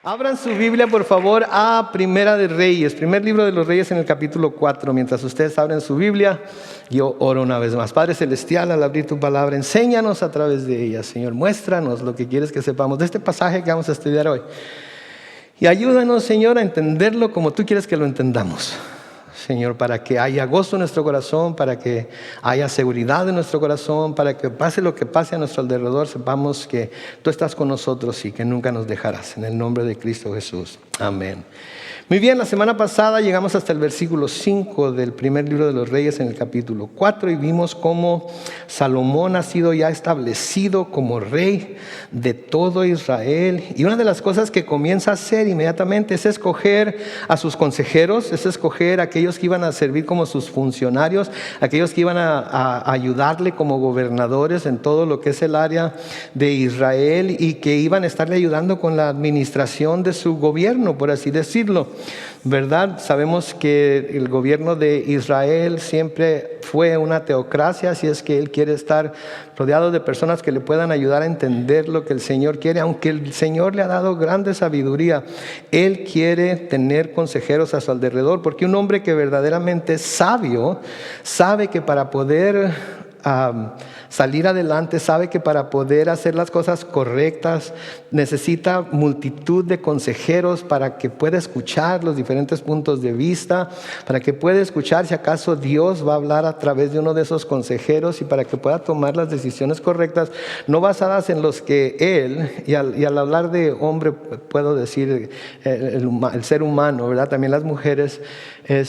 Abran su Biblia, por favor, a Primera de Reyes, primer libro de los Reyes en el capítulo 4. Mientras ustedes abren su Biblia, yo oro una vez más. Padre Celestial, al abrir tu palabra, enséñanos a través de ella, Señor. Muéstranos lo que quieres que sepamos de este pasaje que vamos a estudiar hoy. Y ayúdanos, Señor, a entenderlo como tú quieres que lo entendamos. Señor, para que haya gozo en nuestro corazón, para que haya seguridad en nuestro corazón, para que pase lo que pase a nuestro alrededor, sepamos que tú estás con nosotros y que nunca nos dejarás. En el nombre de Cristo Jesús. Amén. Muy bien, la semana pasada llegamos hasta el versículo 5 del primer libro de los Reyes en el capítulo 4 y vimos cómo Salomón ha sido ya establecido como rey de todo Israel. Y una de las cosas que comienza a hacer inmediatamente es escoger a sus consejeros, es escoger a aquellos que iban a servir como sus funcionarios, aquellos que iban a ayudarle como gobernadores en todo lo que es el área de Israel y que iban a estarle ayudando con la administración de su gobierno, por así decirlo. ¿Verdad? Sabemos que el gobierno de Israel siempre fue una teocracia, así es que él quiere estar rodeado de personas que le puedan ayudar a entender lo que el Señor quiere. Aunque el Señor le ha dado grande sabiduría, él quiere tener consejeros a su alrededor, porque un hombre que verdaderamente es sabio sabe que para poder salir adelante, sabe que para poder hacer las cosas correctas necesita multitud de consejeros para que pueda escuchar los diferentes puntos de vista, para que pueda escuchar si acaso Dios va a hablar a través de uno de esos consejeros y para que pueda tomar las decisiones correctas, no basadas en los que él, y al hablar de hombre puedo decir el ser humano, ¿verdad? También las mujeres,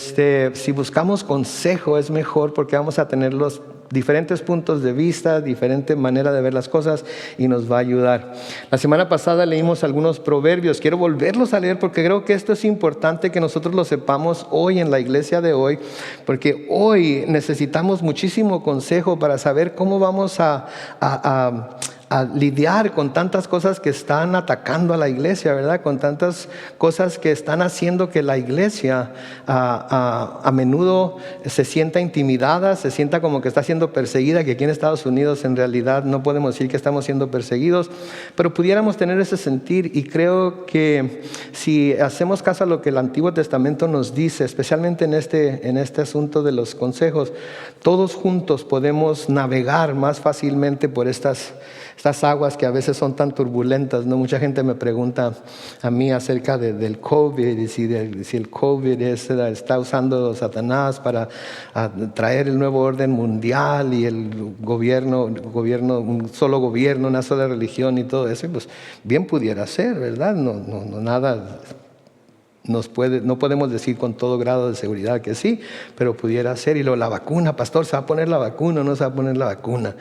si buscamos consejo es mejor porque vamos a tener los diferentes puntos de vista, diferente manera de ver las cosas y nos va a ayudar. La semana pasada leímos algunos proverbios, quiero volverlos a leer porque creo que esto es importante que nosotros lo sepamos hoy en la iglesia de hoy, porque hoy necesitamos muchísimo consejo para saber cómo vamos a lidiar con tantas cosas que están atacando a la iglesia, ¿verdad? Con tantas cosas que están haciendo que la iglesia a menudo se sienta intimidada, se sienta como que está siendo perseguida, que aquí en Estados Unidos en realidad no podemos decir que estamos siendo perseguidos, pero pudiéramos tener ese sentir y creo que si hacemos caso a lo que el Antiguo Testamento nos dice, especialmente en este asunto de los consejos, todos juntos podemos navegar más fácilmente por estas aguas que a veces son tan turbulentas, ¿no? Mucha gente me pregunta a mí acerca del COVID y si el COVID está usando Satanás para traer el nuevo orden mundial y el gobierno, un solo gobierno, una sola religión y todo eso. Pues bien pudiera ser, ¿verdad? No nada. No podemos decir con todo grado de seguridad que sí, pero pudiera ser. Y la vacuna, pastor, ¿se va a poner la vacuna o no se va a poner la vacuna?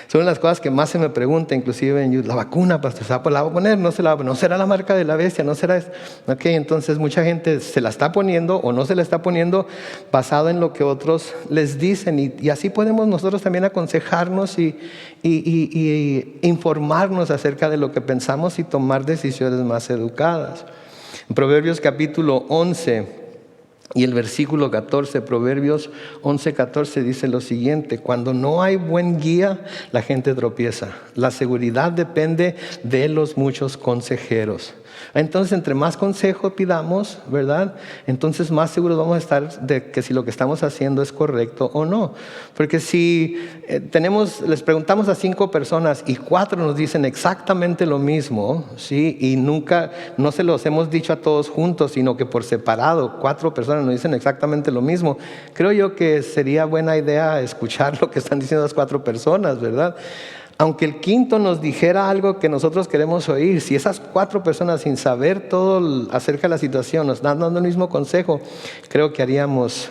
Son las cosas que más se me pregunta, inclusive en YouTube. La vacuna, pastor, ¿se la va a poner? No se la va a poner. ¿No será la marca de la bestia? ¿No será esto? Ok, entonces mucha gente se la está poniendo o no se la está poniendo basado en lo que otros les dicen. Y así podemos nosotros también aconsejarnos y informarnos acerca de lo que pensamos y tomar decisiones más educadas. En Proverbios capítulo 11 y el versículo 14, Proverbios 11:14 dice lo siguiente: cuando no hay buen guía, la gente tropieza. La seguridad depende de los muchos consejeros. Entonces, entre más consejo pidamos, ¿verdad? Entonces más seguros vamos a estar de que si lo que estamos haciendo es correcto o no. Porque si les preguntamos a 5 personas y 4 nos dicen exactamente lo mismo, ¿sí? Y no se los hemos dicho a todos juntos, sino que por separado 4 personas nos dicen exactamente lo mismo, creo yo que sería buena idea escuchar lo que están diciendo las 4 personas, ¿verdad? Aunque el quinto nos dijera algo que nosotros queremos oír, si esas 4 personas sin saber todo acerca de la situación nos están dando el mismo consejo, creo que haríamos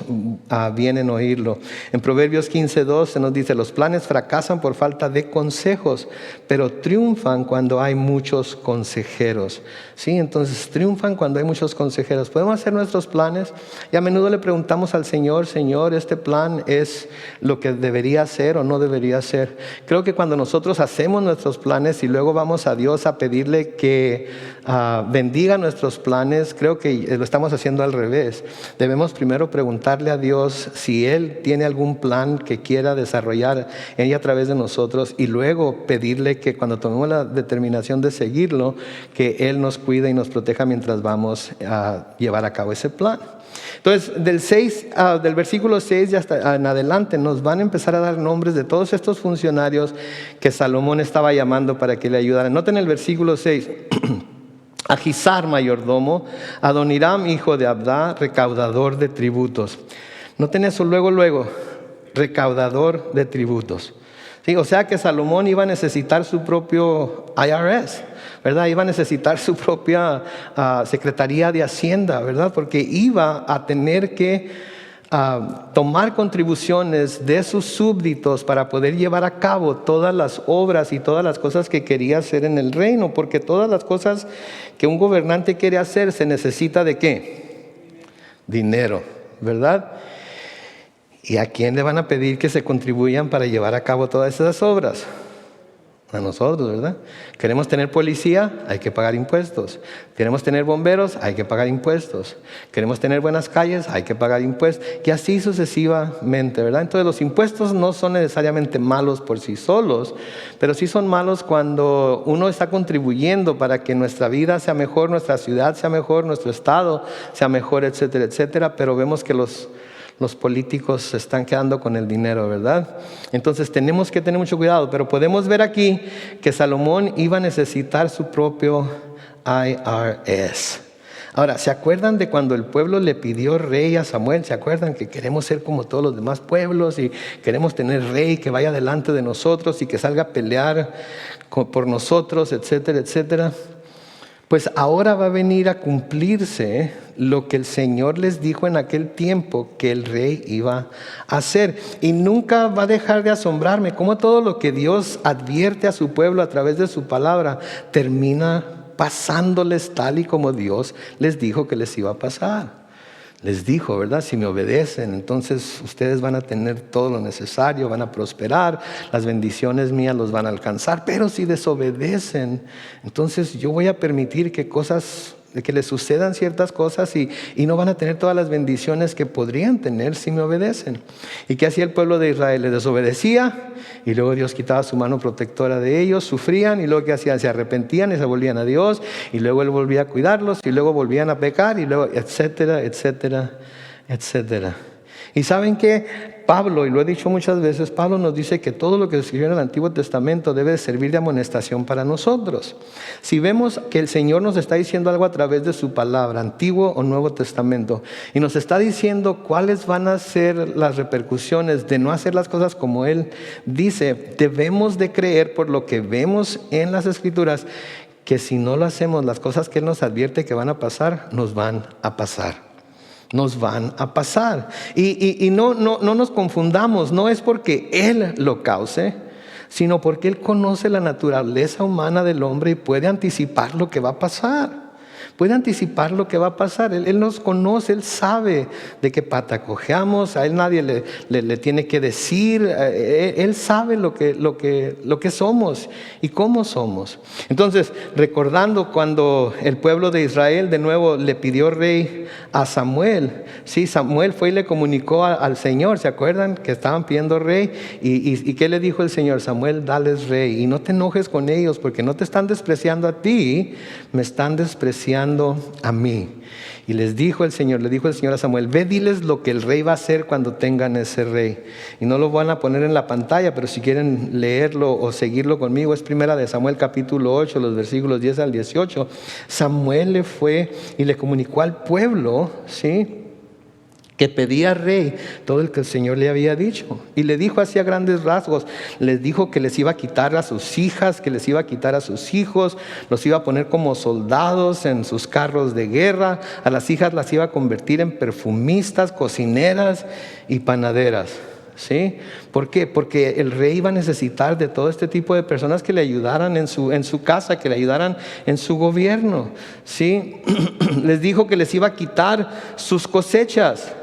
bien en oírlo. En Proverbios 15:2 se nos dice: los planes fracasan por falta de consejos, pero triunfan cuando hay muchos consejeros. ¿Sí? Entonces triunfan cuando hay muchos consejeros. Podemos hacer nuestros planes y a menudo le preguntamos al Señor: Señor, ¿este plan es lo que debería ser o no debería ser? Creo que cuando nosotros nosotros hacemos nuestros planes y luego vamos a Dios a pedirle que bendiga nuestros planes, creo que lo estamos haciendo al revés. Debemos primero preguntarle a Dios si Él tiene algún plan que quiera desarrollar en y a través de nosotros, y luego pedirle que cuando tomemos la determinación de seguirlo, que Él nos cuide y nos proteja mientras vamos a llevar a cabo ese plan. Entonces, del versículo 6 y hasta en adelante nos van a empezar a dar nombres de todos estos funcionarios que Salomón estaba llamando para que le ayudaran. Noten el versículo 6. Ahisar, mayordomo; Adoniram, hijo de Abda, recaudador de tributos. Noten eso luego, recaudador de tributos. ¿Sí? O sea que Salomón iba a necesitar su propio IRS, ¿verdad? Iba a necesitar su propia Secretaría de Hacienda, ¿verdad? Porque iba a tener que tomar contribuciones de sus súbditos para poder llevar a cabo todas las obras y todas las cosas que quería hacer en el reino, porque todas las cosas que un gobernante quiere hacer se necesita ¿de qué? Dinero, ¿verdad? ¿Y a quién le van a pedir que se contribuyan para llevar a cabo todas esas obras? A nosotros, ¿verdad? Queremos tener policía, hay que pagar impuestos. Queremos tener bomberos, hay que pagar impuestos. Queremos tener buenas calles, hay que pagar impuestos. Y así sucesivamente, ¿verdad? Entonces los impuestos no son necesariamente malos por sí solos, pero sí son malos cuando uno está contribuyendo para que nuestra vida sea mejor, nuestra ciudad sea mejor, nuestro estado sea mejor, etcétera, etcétera. Pero vemos que los políticos se están quedando con el dinero, ¿verdad? Entonces tenemos que tener mucho cuidado, pero podemos ver aquí que Salomón iba a necesitar su propio IRS. Ahora, ¿se acuerdan de cuando el pueblo le pidió rey a Samuel? ¿Se acuerdan que queremos ser como todos los demás pueblos y queremos tener rey que vaya delante de nosotros y que salga a pelear por nosotros, etcétera, etcétera? Pues ahora va a venir a cumplirse lo que el Señor les dijo en aquel tiempo que el rey iba a hacer. Y nunca va a dejar de asombrarme cómo todo lo que Dios advierte a su pueblo a través de su palabra termina pasándoles tal y como Dios les dijo que les iba a pasar. Les dijo, ¿verdad? Si me obedecen, entonces ustedes van a tener todo lo necesario, van a prosperar, las bendiciones mías los van a alcanzar. Pero si desobedecen, entonces yo voy a permitir que les sucedan ciertas cosas y no van a tener todas las bendiciones que podrían tener si me obedecen. ¿Y qué hacía el pueblo de Israel? Les desobedecía y luego Dios quitaba su mano protectora de ellos, sufrían y luego ¿qué hacían? Se arrepentían y se volvían a Dios y luego Él volvía a cuidarlos y luego volvían a pecar y luego etcétera, etcétera, etcétera. Y ¿saben qué? Pablo, y lo he dicho muchas veces, Pablo nos dice que todo lo que se escribió en el Antiguo Testamento debe servir de amonestación para nosotros. Si vemos que el Señor nos está diciendo algo a través de su palabra, Antiguo o Nuevo Testamento, y nos está diciendo cuáles van a ser las repercusiones de no hacer las cosas como Él dice, debemos de creer por lo que vemos en las Escrituras, que si no lo hacemos, las cosas que Él nos advierte que van a pasar, nos van a pasar. Nos van a pasar. Y no nos confundamos, no es porque Él lo cause, sino porque Él conoce la naturaleza humana del hombre y puede anticipar lo que va a pasar. Puede anticipar lo que va a pasar. Él nos conoce, Él sabe de qué pata cojeamos, a Él nadie le tiene que decir, Él sabe lo que somos y cómo somos. Entonces, recordando cuando el pueblo de Israel de nuevo le pidió rey a Samuel, sí, Samuel fue y le comunicó al Señor, ¿se acuerdan? Que estaban pidiendo rey y ¿qué le dijo el Señor? Samuel, dales rey y no te enojes con ellos porque no te están despreciando a ti, me están despreciando a mí. Y le dijo el Señor a Samuel, ve, diles lo que el rey va a hacer cuando tengan ese rey. Y no lo van a poner en la pantalla, pero si quieren leerlo o seguirlo conmigo, es primera de Samuel capítulo 8, los versículos 10 al 18. Samuel le fue y le comunicó al pueblo, ¿sí?, que pedía rey, todo el que el Señor le había dicho. Y le dijo así a grandes rasgos, les dijo que les iba a quitar a sus hijas, que les iba a quitar a sus hijos, los iba a poner como soldados en sus carros de guerra, a las hijas las iba a convertir en perfumistas, cocineras y panaderas. ¿Sí? ¿Por qué? Porque el rey iba a necesitar de todo este tipo de personas que le ayudaran en su casa, que le ayudaran en su gobierno. ¿Sí? Les dijo que les iba a quitar sus cosechas.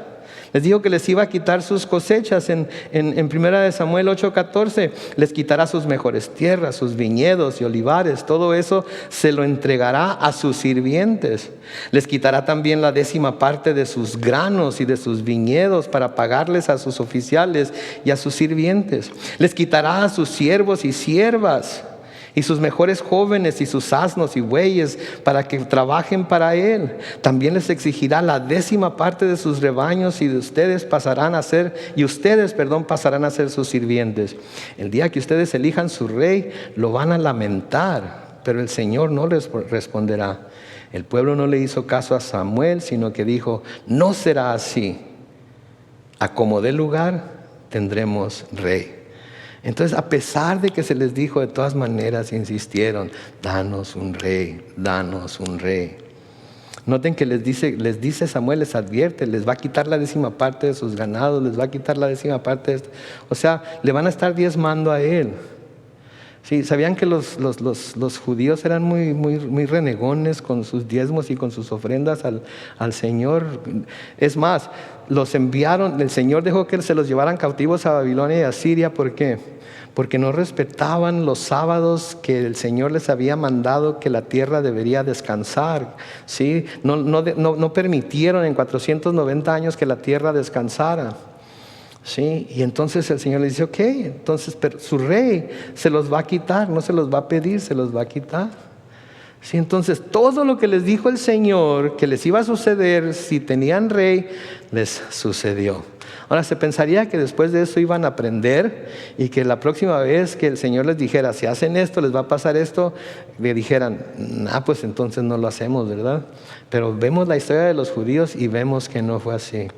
Les dijo que les iba a quitar sus cosechas. En 1 Samuel 8:14, les quitará sus mejores tierras, sus viñedos y olivares. Todo eso se lo entregará a sus sirvientes. Les quitará también la 10ª parte de sus granos y de sus viñedos para pagarles a sus oficiales y a sus sirvientes. Les quitará a sus siervos y siervas y sus mejores jóvenes y sus asnos y bueyes para que trabajen para él. También les exigirá la 10ª parte de sus rebaños y ustedes pasarán a ser sus sirvientes. El día que ustedes elijan su rey, lo van a lamentar, pero el Señor no les responderá. El pueblo no le hizo caso a Samuel, sino que dijo: no será así. A como dé lugar, tendremos rey. Entonces, a pesar de que se les dijo, de todas maneras insistieron: danos un rey, danos un rey. Noten que les dice Samuel, les advierte, les va a quitar la 10ª parte de sus ganados, les va a quitar la 10ª parte de esto. O sea, le van a estar diezmando a él. Sí, ¿sabían que los judíos eran muy renegones con sus diezmos y con sus ofrendas al Señor? Es más, los enviaron, el Señor dejó que se los llevaran cautivos a Babilonia y a Siria. ¿Por qué? Porque no respetaban los sábados que el Señor les había mandado que la tierra debería descansar. ¿Sí? No permitieron en 490 años que la tierra descansara. Sí, y entonces el Señor le dice: ok, entonces pero su rey se los va a quitar, no se los va a pedir, se los va a quitar. Sí, entonces todo lo que les dijo el Señor que les iba a suceder si tenían rey, les sucedió. Ahora, se pensaría que después de eso iban a aprender y que la próxima vez que el Señor les dijera: si hacen esto, les va a pasar esto, le dijeran: pues entonces no lo hacemos, ¿verdad? Pero vemos la historia de los judíos y vemos que no fue así.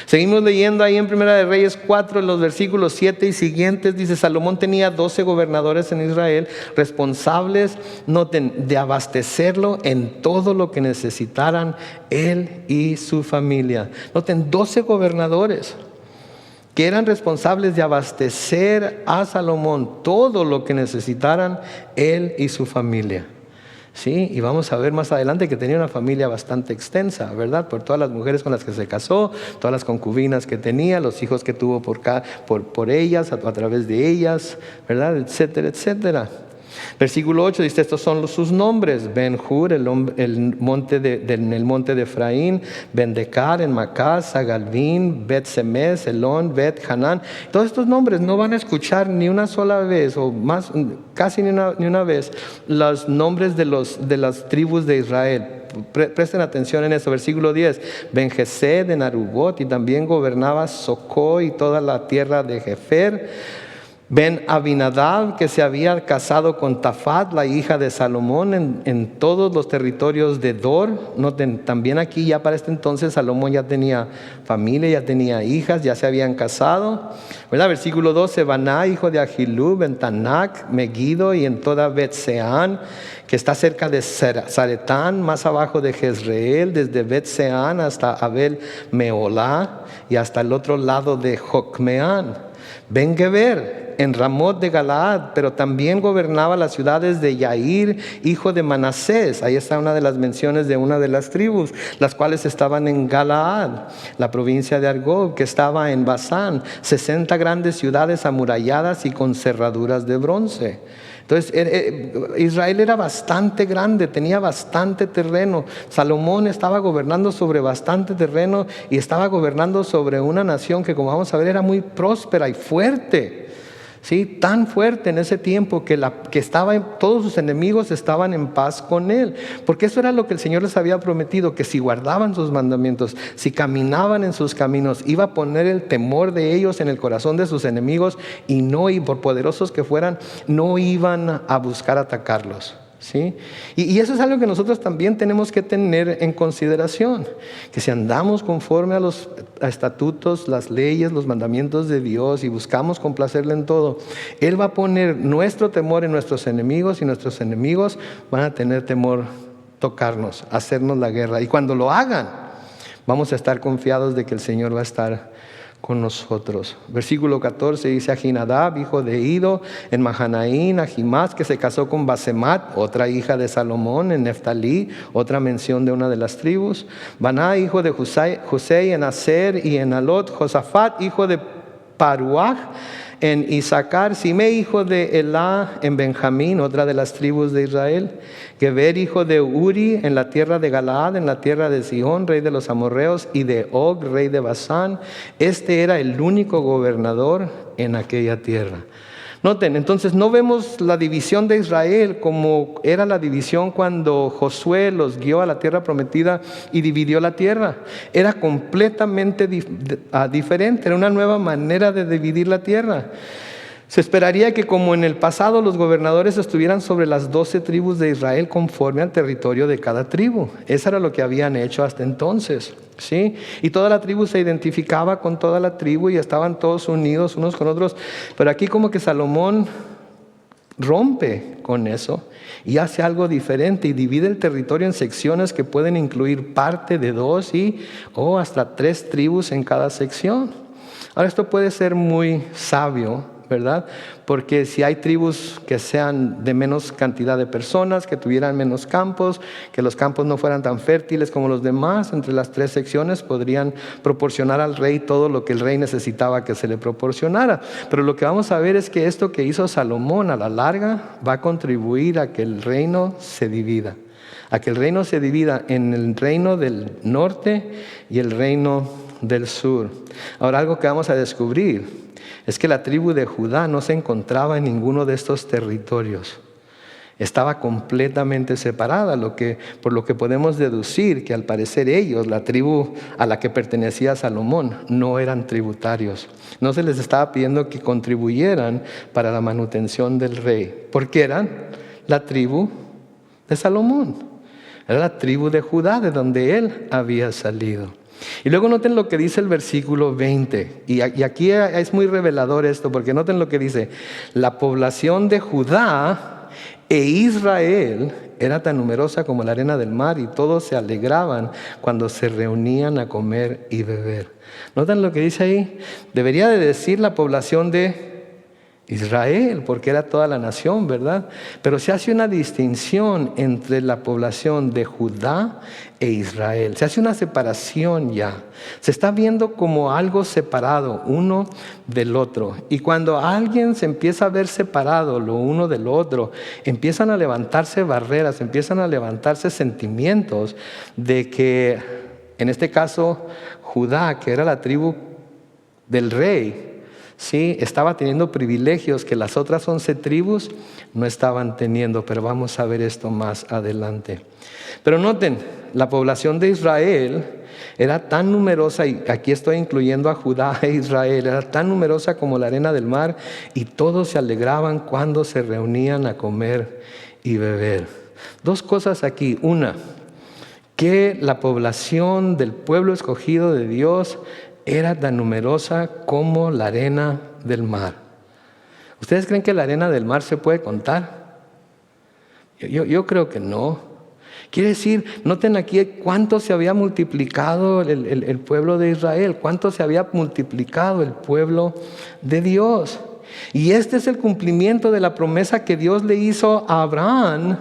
Seguimos leyendo ahí en 1 Reyes 4, en los versículos 7 y siguientes. Dice: Salomón tenía 12 gobernadores en Israel, responsables, noten, de abastecerlo en todo lo que necesitaran él y su familia. Noten, 12 gobernadores que eran responsables de abastecer a Salomón todo lo que necesitaran él y su familia. Sí, y vamos a ver más adelante que tenía una familia bastante extensa, ¿verdad? Por todas las mujeres con las que se casó, todas las concubinas que tenía, los hijos que tuvo por ellas, a través de ellas, ¿verdad? Etcétera, etcétera. Versículo 8 dice: estos son sus nombres: Ben-Hur, en el monte de Efraín; Ben-Decar en Macás; Sagalbín, Bet-Semes, Elón, Bet-Hanán. Todos estos nombres no van a escuchar ni una sola vez, o más, casi ni una vez, los nombres de las tribus de Israel. Presten atención en eso. Versículo 10: Ben-Gesed en Arubot, y también gobernaba Socó y toda la tierra de Jefer. Ben-Abinadab, que se había casado con Tafat, la hija de Salomón, en todos los territorios de Dor. Noten, también aquí ya para este entonces Salomón ya tenía familia, ya tenía hijas, ya se habían casado, ¿verdad? Versículo 12: Baná, hijo de Ahilub, en Tanac, Megiddo y en toda Bet-Seán, que está cerca de Zaretán, más abajo de Jezreel, desde Bet-Seán hasta Abel-Meolá y hasta el otro lado de Jocmeán. Ben-Geber en Ramot de Galaad, pero también gobernaba las ciudades de Yair, hijo de Manasés. Ahí está una de las menciones de una de las tribus, las cuales estaban en Galaad. La provincia de Argob, que estaba en Basán, 60 grandes ciudades amuralladas y con cerraduras de bronce. Entonces, Israel era bastante grande, tenía bastante terreno. Salomón estaba gobernando sobre bastante terreno y estaba gobernando sobre una nación que, como vamos a ver, era muy próspera y fuerte. ¿Sí? Tan fuerte en ese tiempo que todos sus enemigos estaban en paz con él, porque eso era lo que el Señor les había prometido, que si guardaban sus mandamientos, si caminaban en sus caminos, iba a poner el temor de ellos en el corazón de sus enemigos, y por poderosos que fueran, no iban a buscar atacarlos. ¿Sí? Y eso es algo que nosotros también tenemos que tener en consideración, que si andamos conforme a los estatutos, las leyes, los mandamientos de Dios y buscamos complacerle en todo, Él va a poner nuestro temor en nuestros enemigos, y nuestros enemigos van a tener temor tocarnos, hacernos la guerra, y cuando lo hagan vamos a estar confiados de que el Señor va a estar con nosotros. Versículo 14 dice: Ahinadab, hijo de Ido, en Mahanaín; Ahimás, que se casó con Basemat, otra hija de Salomón, en Neftalí, otra mención de una de las tribus; Baná, hijo de José, en Aser y en Alot; Josafat, hijo de Paruach, en Isaacar; Simei, hijo de Elá, en Benjamín, otra de las tribus de Israel; Geber, hijo de Uri, en la tierra de Galaad, en la tierra de Sihón, rey de los amorreos, y de Og, rey de Basán. Este era el único gobernador en aquella tierra. Noten, entonces no vemos la división de Israel como era la división cuando Josué los guió a la tierra prometida y dividió la tierra. Era completamente diferente, era una nueva manera de dividir la tierra. Se esperaría que, como en el pasado, los gobernadores estuvieran sobre las 12 tribus de Israel conforme al territorio de cada tribu. Eso era lo que habían hecho hasta entonces, ¿sí? Y toda la tribu se identificaba con toda la tribu y estaban todos unidos unos con otros. Pero aquí como que Salomón rompe con eso y hace algo diferente y divide el territorio en secciones que pueden incluir parte de 2 o hasta 3 tribus en cada sección. Ahora, esto puede ser muy sabio, ¿verdad? Porque si hay tribus que sean de menos cantidad de personas, que tuvieran menos campos, que los campos no fueran tan fértiles como los demás, entre las 3 secciones podrían proporcionar al rey todo lo que el rey necesitaba que se le proporcionara. Pero lo que vamos a ver es que esto que hizo Salomón a la larga va a contribuir a que el reino se divida. A que el reino se divida en el reino del norte y el reino del sur. Ahora, algo que vamos a descubrir es que la tribu de Judá no se encontraba en ninguno de estos territorios. Estaba completamente separada, por lo que podemos deducir que al parecer ellos, la tribu a la que pertenecía Salomón, no eran tributarios. No se les estaba pidiendo que contribuyeran para la manutención del rey, porque eran la tribu de Salomón. Era la tribu de Judá, de donde él había salido. Y luego noten lo que dice el versículo 20. Y aquí es muy revelador esto, porque noten lo que dice: la población de Judá e Israel era tan numerosa como la arena del mar, y todos se alegraban cuando se reunían a comer y beber. ¿Notan lo que dice ahí? Debería de decir la población de Israel, porque era toda la nación, ¿verdad? Pero se hace una distinción entre la población de Judá e Israel. Se hace una separación ya. Se está viendo como algo separado, uno del otro. Y cuando alguien se empieza a ver separado lo uno del otro, empiezan a levantarse barreras, empiezan a levantarse sentimientos de que, en este caso, Judá, que era la tribu del rey, sí, estaba teniendo privilegios que las otras 11 tribus no estaban teniendo, pero vamos a ver esto más adelante. Pero noten, la población de Israel era tan numerosa, y aquí estoy incluyendo a Judá e Israel, era tan numerosa como la arena del mar, y todos se alegraban cuando se reunían a comer y beber. 2 cosas aquí. Una, que la población del pueblo escogido de Dios era tan numerosa como la arena del mar. ¿Ustedes creen que la arena del mar se puede contar? Yo creo que no. Quiere decir, noten aquí cuánto se había multiplicado el pueblo de Israel, cuánto se había multiplicado el pueblo de Dios. Y este es el cumplimiento de la promesa que Dios le hizo a Abraham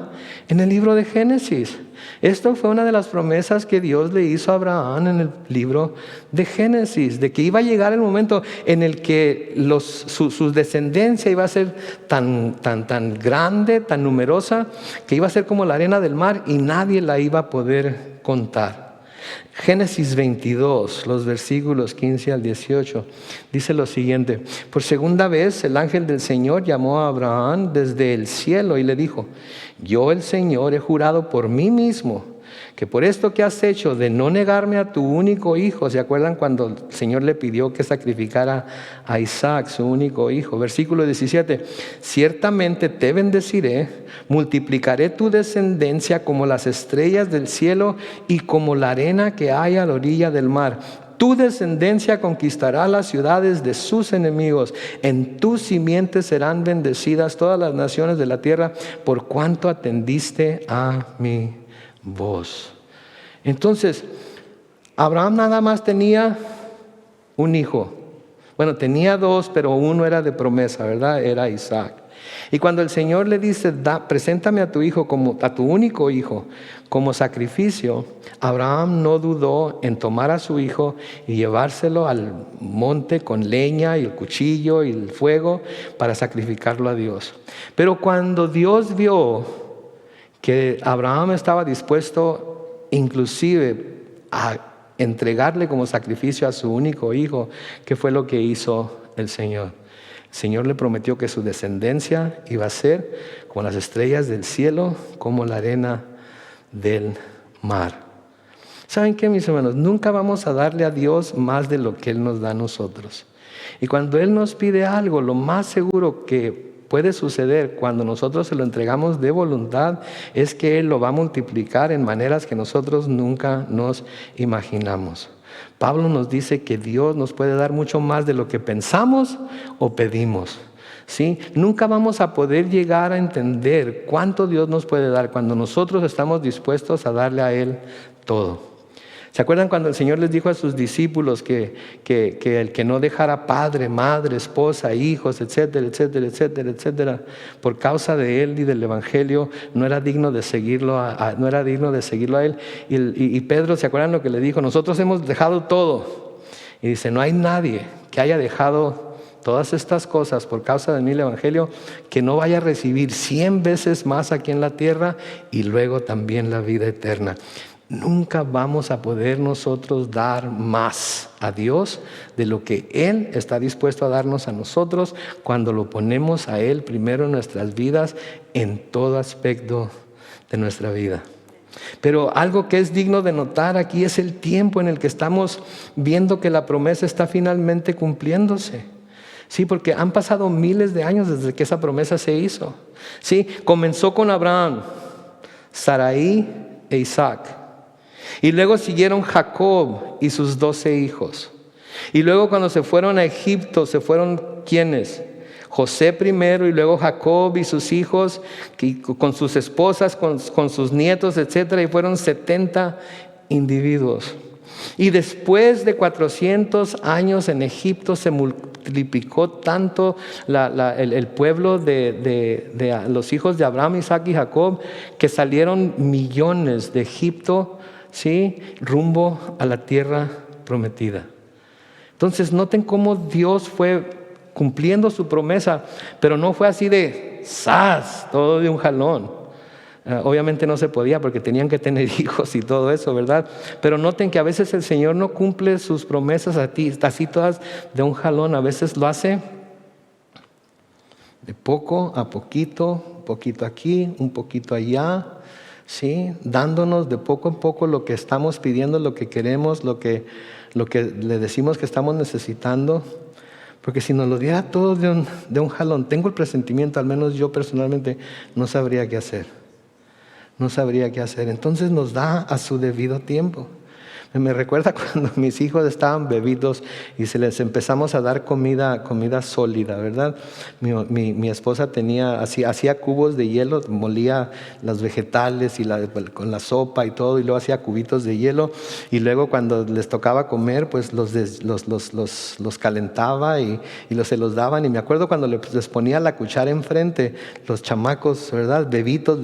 en el libro de Génesis. Esto fue una de las promesas que Dios le hizo a Abraham en el libro de Génesis, de que iba a llegar el momento en el que su descendencia iba a ser tan grande, tan numerosa, que iba a ser como la arena del mar y nadie la iba a poder contar. Génesis 22, los versículos 15 al 18, dice lo siguiente: por segunda vez el ángel del Señor llamó a Abraham desde el cielo y le dijo: yo, el Señor, he jurado por mí mismo que por esto que has hecho de no negarme a tu único hijo. ¿Se acuerdan cuando el Señor le pidió que sacrificara a Isaac, su único hijo? Versículo 17: ciertamente te bendeciré, multiplicaré tu descendencia como las estrellas del cielo y como la arena que hay a la orilla del mar. Tu descendencia conquistará las ciudades de sus enemigos. En tu simiente serán bendecidas todas las naciones de la tierra, por cuanto atendiste a mi voz. Entonces, Abraham nada más tenía un hijo, Bueno, tenía dos, pero uno era de promesa, ¿verdad? Era Isaac. Y cuando el Señor le dice, preséntame a tu hijo, a tu único hijo, como sacrificio, Abraham no dudó en tomar a su hijo y llevárselo al monte con leña y el cuchillo y el fuego para sacrificarlo a Dios. Pero cuando Dios vio que Abraham estaba dispuesto inclusive a entregarle como sacrificio a su único hijo, ¿qué fue lo que hizo el Señor? El Señor le prometió que su descendencia iba a ser como las estrellas del cielo, como la arena del mar. ¿Saben qué, mis hermanos? Nunca vamos a darle a Dios más de lo que Él nos da a nosotros. Y cuando Él nos pide algo, lo más seguro que puede suceder cuando nosotros se lo entregamos de voluntad es que Él lo va a multiplicar en maneras que nosotros nunca nos imaginamos. Pablo nos dice que Dios nos puede dar mucho más de lo que pensamos o pedimos. ¿Sí? Nunca vamos a poder llegar a entender cuánto Dios nos puede dar cuando nosotros estamos dispuestos a darle a Él todo. ¿Se acuerdan cuando el Señor les dijo a sus discípulos que el que no dejara padre, madre, esposa, hijos, etcétera, etcétera, etcétera, etcétera, por causa de Él y del Evangelio, no era digno de seguirlo a Él? Y Pedro, ¿se acuerdan lo que le dijo? Nosotros hemos dejado todo. Y dice, no hay nadie que haya dejado todas estas cosas por causa de mí, el Evangelio, que no vaya a recibir 100 veces más aquí en la tierra y luego también la vida eterna. Nunca vamos a poder nosotros dar más a Dios de lo que Él está dispuesto a darnos a nosotros cuando lo ponemos a Él primero en nuestras vidas, en todo aspecto de nuestra vida. Pero algo que es digno de notar aquí es el tiempo en el que estamos viendo que la promesa está finalmente cumpliéndose. Sí, porque han pasado miles de años desde que esa promesa se hizo. Sí, comenzó con Abraham, Sarai e Isaac. Y luego siguieron Jacob y sus 12 hijos. Y luego cuando se fueron a Egipto, se fueron ¿quiénes? José primero y luego Jacob y sus hijos, con sus esposas, con sus nietos, etcétera, y fueron 70 individuos. Y después de 400 años en Egipto se multiplicó tanto el pueblo de los hijos de Abraham, Isaac y Jacob, que salieron millones de Egipto, ¿sí?, rumbo a la tierra prometida. Entonces noten cómo Dios fue cumpliendo su promesa, pero no fue así de ¡zas!, todo de un jalón. Obviamente no se podía porque tenían que tener hijos y todo eso, ¿verdad? Pero noten que a veces el Señor no cumple sus promesas así todas de un jalón. A veces lo hace de poco a poquito, un poquito aquí, un poquito allá, ¿sí?, dándonos de poco en poco lo que estamos pidiendo, lo que queremos, lo que le decimos que estamos necesitando. Porque si nos lo diera todo de un jalón, tengo el presentimiento, al menos yo personalmente, no sabría qué hacer. No sabría qué hacer. Entonces nos da a su debido tiempo. Me recuerda cuando mis hijos estaban bebidos y se les empezamos a dar comida sólida, ¿verdad? Mi esposa hacía cubos de hielo, molía los vegetales y con la sopa y todo, y luego hacía cubitos de hielo, y luego cuando les tocaba comer, pues los calentaba y se los daban. Y me acuerdo cuando les ponía la cuchara enfrente, los chamacos, ¿verdad? Bebitos,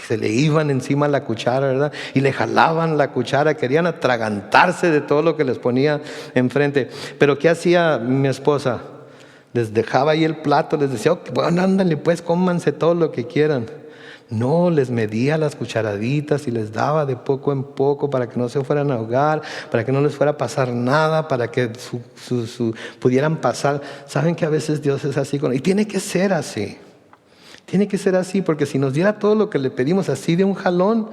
se le iban encima la cuchara, ¿verdad? Y le jalaban la cuchara, querían atragantarse de todo lo que les ponía enfrente. Pero ¿qué hacía mi esposa? Les dejaba ahí el plato, les decía, bueno, ándale pues, cómanse todo lo que quieran. No, les medía las cucharaditas y les daba de poco en poco para que no se fueran a ahogar, para que no les fuera a pasar nada, para que pudieran pasar. Saben que a veces Dios es así, y tiene que ser así. Tiene que ser así, porque si nos diera todo lo que le pedimos así de un jalón,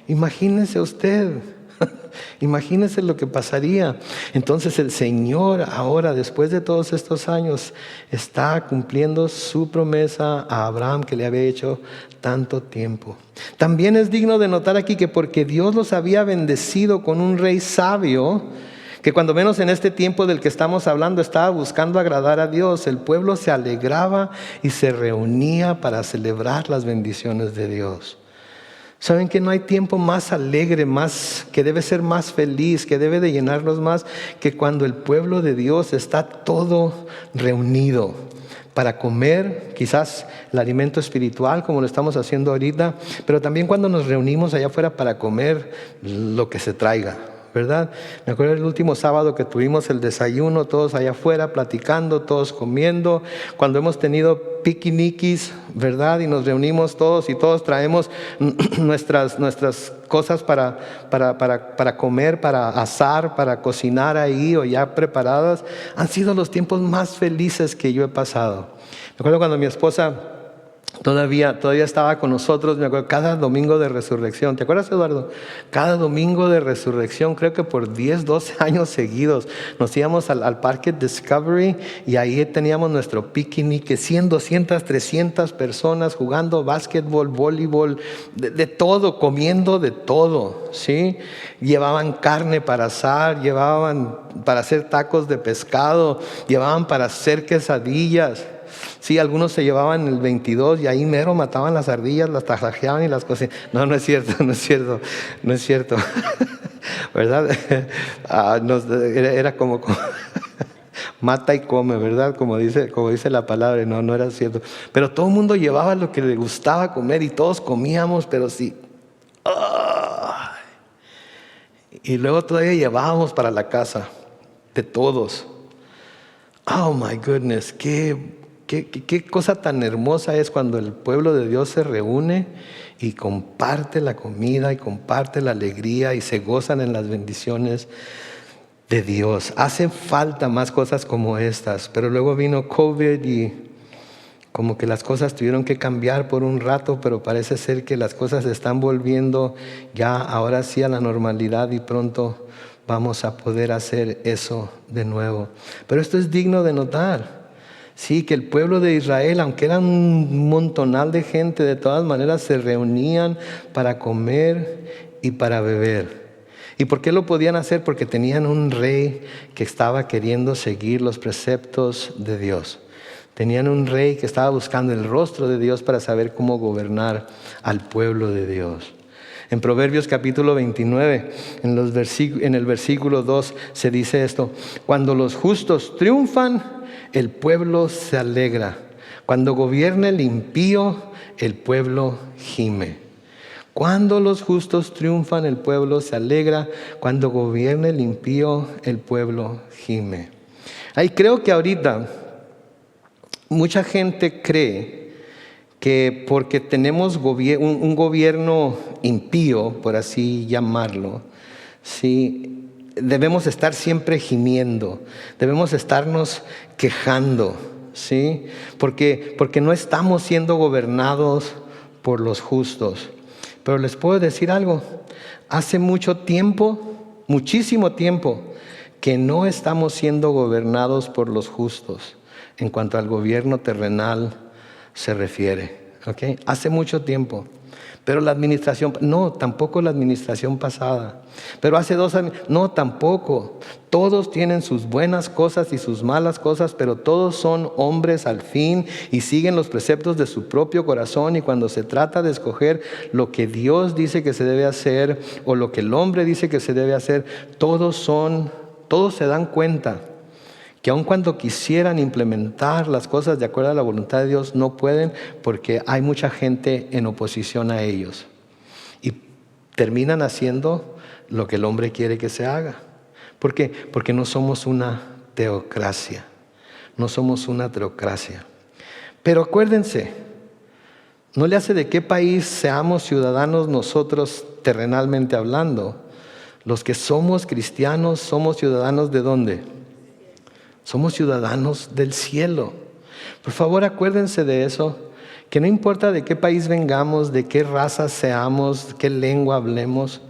imagínese usted, imagínese lo que pasaría. Entonces el Señor ahora, después de todos estos años, está cumpliendo su promesa a Abraham que le había hecho tanto tiempo. También es digno de notar aquí que porque Dios los había bendecido con un rey sabio, que cuando menos en este tiempo del que estamos hablando estaba buscando agradar a Dios, el pueblo se alegraba y se reunía para celebrar las bendiciones de Dios. Saben que no hay tiempo más alegre, que debe ser más feliz, que debe de llenarnos más, que cuando el pueblo de Dios está todo reunido para comer, quizás el alimento espiritual como lo estamos haciendo ahorita, pero también cuando nos reunimos allá afuera para comer lo que se traiga, ¿verdad? Me acuerdo el último sábado que tuvimos el desayuno, todos allá afuera platicando, todos comiendo, cuando hemos tenido piquiniquis, ¿verdad? Y nos reunimos todos y todos traemos nuestras cosas para comer, para asar, para cocinar ahí o ya preparadas. Han sido los tiempos más felices que yo he pasado. Me acuerdo cuando mi esposa todavía estaba con nosotros, me acuerdo, cada domingo de resurrección. ¿Te acuerdas, Eduardo? Cada domingo de resurrección, creo que por 10, 12 años seguidos, nos íbamos al Parque Discovery y ahí teníamos nuestro picnic, 100, 200, 300 personas jugando básquetbol, voleibol, de todo, comiendo de todo, ¿sí? Llevaban carne para asar, llevaban para hacer tacos de pescado, llevaban para hacer quesadillas. Sí, algunos se llevaban el 22 y ahí mero mataban las ardillas, las tasajeaban y las cosas. No es cierto. ¿Verdad? Era como mata y come, ¿verdad? Como dice la palabra. No era cierto. Pero todo el mundo llevaba lo que le gustaba comer y todos comíamos, pero sí. Y luego todavía llevábamos para la casa de todos. Oh my goodness, qué cosa tan hermosa es cuando el pueblo de Dios se reúne y comparte la comida y comparte la alegría y se gozan en las bendiciones de Dios. Hacen falta más cosas como estas, pero luego vino COVID y como que las cosas tuvieron que cambiar por un rato, pero parece ser que las cosas se están volviendo ya ahora sí a la normalidad y pronto vamos a poder hacer eso de nuevo. Pero esto es digno de notar. Sí, que el pueblo de Israel, aunque era un montonal de gente, de todas maneras se reunían para comer y para beber. ¿Y por qué lo podían hacer? Porque tenían un rey que estaba queriendo seguir los preceptos de Dios. Tenían un rey que estaba buscando el rostro de Dios para saber cómo gobernar al pueblo de Dios. En Proverbios capítulo 29, en el versículo 2 se dice esto: cuando los justos triunfan, el pueblo se alegra. Cuando gobierna el impío, el pueblo gime. Cuando los justos triunfan, el pueblo se alegra. Cuando gobierna el impío, el pueblo gime. Ahí creo que ahorita mucha gente cree que porque tenemos un gobierno impío, por así llamarlo, ¿sí?, debemos estar siempre gimiendo, debemos estarnos quejando, ¿sí? Porque no estamos siendo gobernados por los justos. Pero les puedo decir algo, hace mucho tiempo, muchísimo tiempo, que no estamos siendo gobernados por los justos en cuanto al gobierno terrenal se refiere, ¿ok? Hace mucho tiempo. Pero la administración, no, tampoco la administración pasada. Pero hace 2 años, no, tampoco. Todos tienen sus buenas cosas y sus malas cosas, pero todos son hombres al fin y siguen los preceptos de su propio corazón. Y cuando se trata de escoger lo que Dios dice que se debe hacer o lo que el hombre dice que se debe hacer, todos se dan cuenta que aun cuando quisieran implementar las cosas de acuerdo a la voluntad de Dios, no pueden porque hay mucha gente en oposición a ellos. Y terminan haciendo lo que el hombre quiere que se haga. ¿Por qué? Porque no somos una teocracia. No somos una teocracia. Pero acuérdense, no le hace de qué país seamos ciudadanos nosotros terrenalmente hablando. Los que somos cristianos somos ciudadanos ¿de dónde? Somos ciudadanos del cielo. Por favor, acuérdense de eso, que no importa de qué país vengamos, de qué raza seamos, qué lengua hablemos,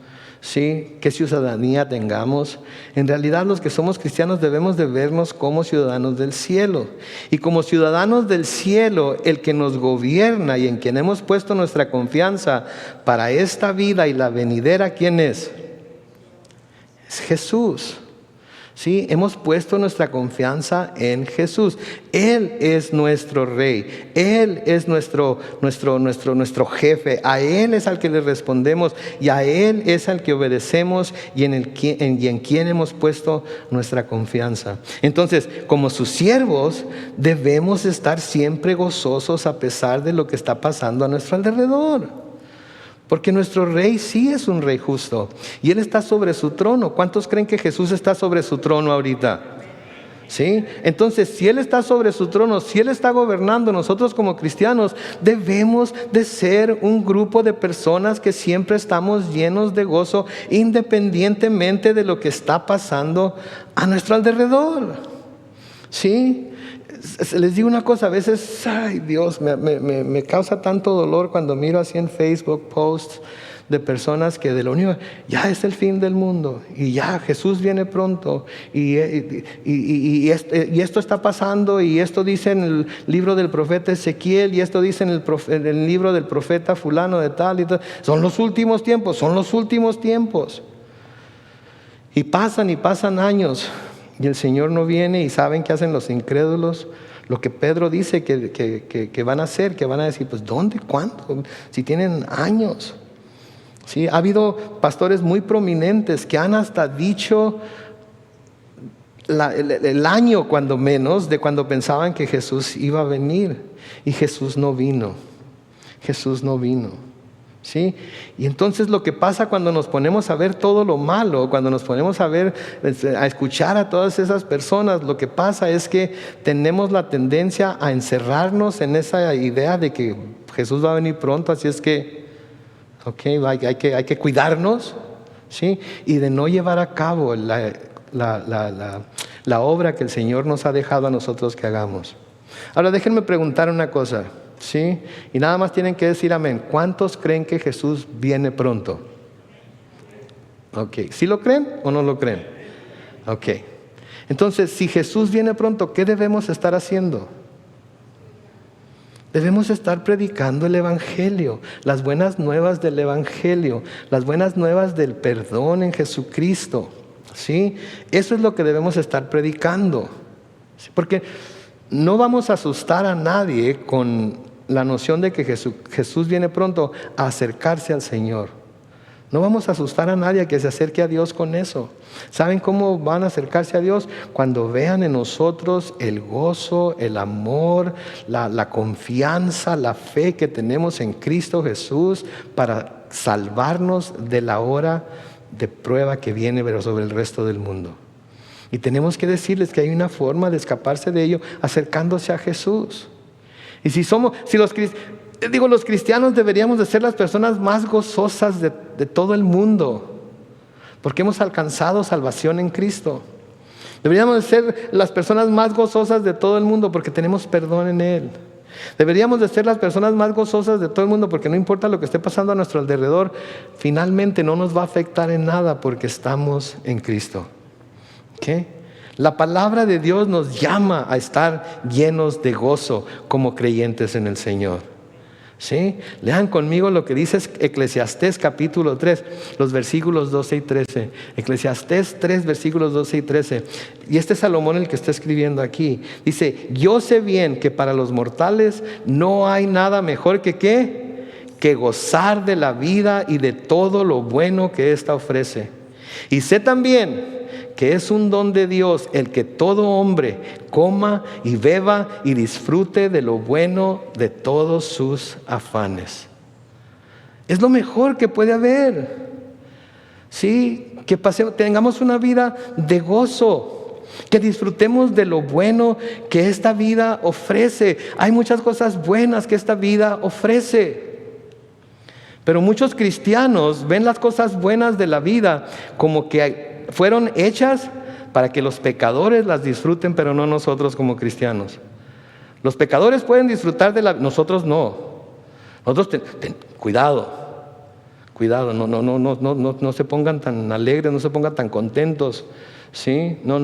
¿sí?, qué ciudadanía tengamos. En realidad, los que somos cristianos debemos de vernos como ciudadanos del cielo. Y como ciudadanos del cielo, el que nos gobierna y en quien hemos puesto nuestra confianza para esta vida y la venidera, ¿quién es? Es Jesús. Sí, hemos puesto nuestra confianza en Jesús. Él es nuestro Rey. Él es nuestro jefe. A Él es al que le respondemos y a Él es al que obedecemos y en quien hemos puesto nuestra confianza. Entonces, como sus siervos, debemos estar siempre gozosos a pesar de lo que está pasando a nuestro alrededor. Porque nuestro Rey sí es un Rey justo y Él está sobre su trono. ¿Cuántos creen que Jesús está sobre su trono ahorita? ¿Sí? Entonces, si Él está sobre su trono, si Él está gobernando, nosotros como cristianos debemos de ser un grupo de personas que siempre estamos llenos de gozo, independientemente de lo que está pasando a nuestro alrededor. ¿Sí? Les digo una cosa, a veces, ay Dios, me causa tanto dolor cuando miro así en Facebook posts de personas que de lo único, ya es el fin del mundo y ya Jesús viene pronto y esto está pasando y esto dice en el libro del profeta Ezequiel y esto dice en el libro del profeta fulano de tal y tal. Son los últimos tiempos, son los últimos tiempos. Y pasan años. Y el Señor no viene y saben qué hacen los incrédulos. Lo que Pedro dice que van a hacer, que van a decir, pues ¿dónde? ¿Cuándo? Si tienen años. ¿Sí? Ha habido pastores muy prominentes que han hasta dicho el año cuando menos de cuando pensaban que Jesús iba a venir. Y Jesús no vino. Jesús no vino. ¿Sí? Y entonces lo que pasa cuando nos ponemos a ver todo lo malo, cuando nos ponemos a escuchar a todas esas personas, lo que pasa es que tenemos la tendencia a encerrarnos en esa idea de que Jesús va a venir pronto, así es que, hay que cuidarnos, ¿sí? Y de no llevar a cabo la obra que el Señor nos ha dejado a nosotros que hagamos. Ahora déjenme preguntar una cosa. ¿Sí? Y nada más tienen que decir amén. ¿Cuántos creen que Jesús viene pronto? Ok, ¿sí lo creen o no lo creen? Ok, entonces si Jesús viene pronto, ¿qué debemos estar haciendo? Debemos estar predicando el Evangelio, las buenas nuevas del Evangelio, las buenas nuevas del perdón en Jesucristo. ¿Sí? Eso es lo que debemos estar predicando. ¿Sí? Porque no vamos a asustar a nadie con la noción de que Jesús viene pronto a acercarse al Señor. No vamos a asustar a nadie a que se acerque a Dios con eso. ¿Saben cómo van a acercarse a Dios? Cuando vean en nosotros el gozo, el amor, la confianza, la fe que tenemos en Cristo Jesús para salvarnos de la hora de prueba que viene pero sobre el resto del mundo. Y tenemos que decirles que hay una forma de escaparse de ello acercándose a Jesús. Y los cristianos deberíamos de ser las personas más gozosas de todo el mundo, porque hemos alcanzado salvación en Cristo. Deberíamos de ser las personas más gozosas de todo el mundo porque tenemos perdón en Él. Deberíamos de ser las personas más gozosas de todo el mundo porque no importa lo que esté pasando a nuestro alrededor, finalmente no nos va a afectar en nada porque estamos en Cristo. ¿Qué? La palabra de Dios nos llama a estar llenos de gozo como creyentes en el Señor. ¿Sí? Lean conmigo lo que dice Eclesiastés capítulo 3, los versículos 12 y 13. Eclesiastés 3, versículos 12 y 13. Y este es Salomón el que está escribiendo aquí. Dice, yo sé bien que para los mortales no hay nada mejor que gozar de la vida y de todo lo bueno que ésta ofrece. Y sé también que es un don de Dios el que todo hombre coma y beba y disfrute de lo bueno de todos sus afanes. Es lo mejor que puede haber. Sí, que tengamos una vida de gozo, que disfrutemos de lo bueno que esta vida ofrece. Hay muchas cosas buenas que esta vida ofrece. Pero muchos cristianos ven las cosas buenas de la vida como que fueron hechas para que los pecadores las disfruten, pero no nosotros como cristianos. Los pecadores pueden disfrutar nosotros no. Nosotros cuidado, no se pongan tan alegres, no se pongan tan contentos, ¿sí? No,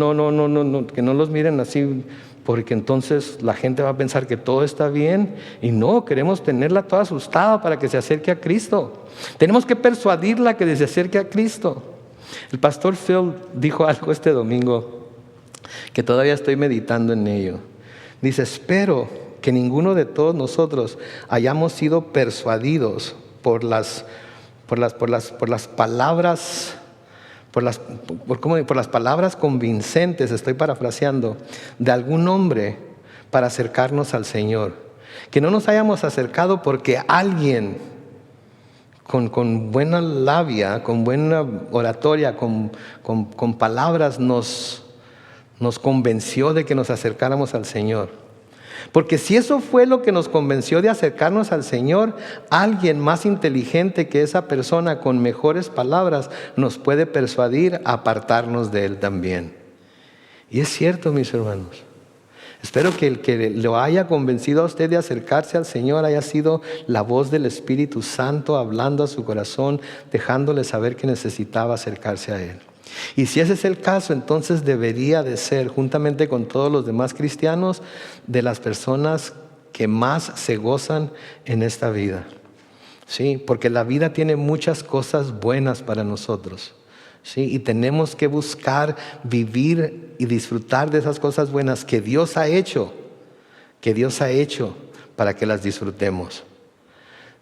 que no los miren así, porque entonces la gente va a pensar que todo está bien y no, queremos tenerla toda asustada para que se acerque a Cristo. Tenemos que persuadirla que se acerque a Cristo. El pastor Phil dijo algo este domingo que todavía estoy meditando en ello. Dice, espero que ninguno de todos nosotros hayamos sido persuadidos por las palabras, por las palabras convincentes, estoy parafraseando, de algún hombre para acercarnos al Señor. Que no nos hayamos acercado porque alguien con buena labia, con buena oratoria, con palabras nos convenció de que nos acercáramos al Señor. Porque si eso fue lo que nos convenció de acercarnos al Señor, alguien más inteligente que esa persona con mejores palabras nos puede persuadir a apartarnos de Él también. Y es cierto, mis hermanos. Espero que el que lo haya convencido a usted de acercarse al Señor haya sido la voz del Espíritu Santo hablando a su corazón, dejándole saber que necesitaba acercarse a Él. Y si ese es el caso, entonces debería de ser, juntamente con todos los demás cristianos, de las personas que más se gozan en esta vida. Sí, porque la vida tiene muchas cosas buenas para nosotros. Sí, y tenemos que buscar vivir y disfrutar de esas cosas buenas que Dios ha hecho para que las disfrutemos.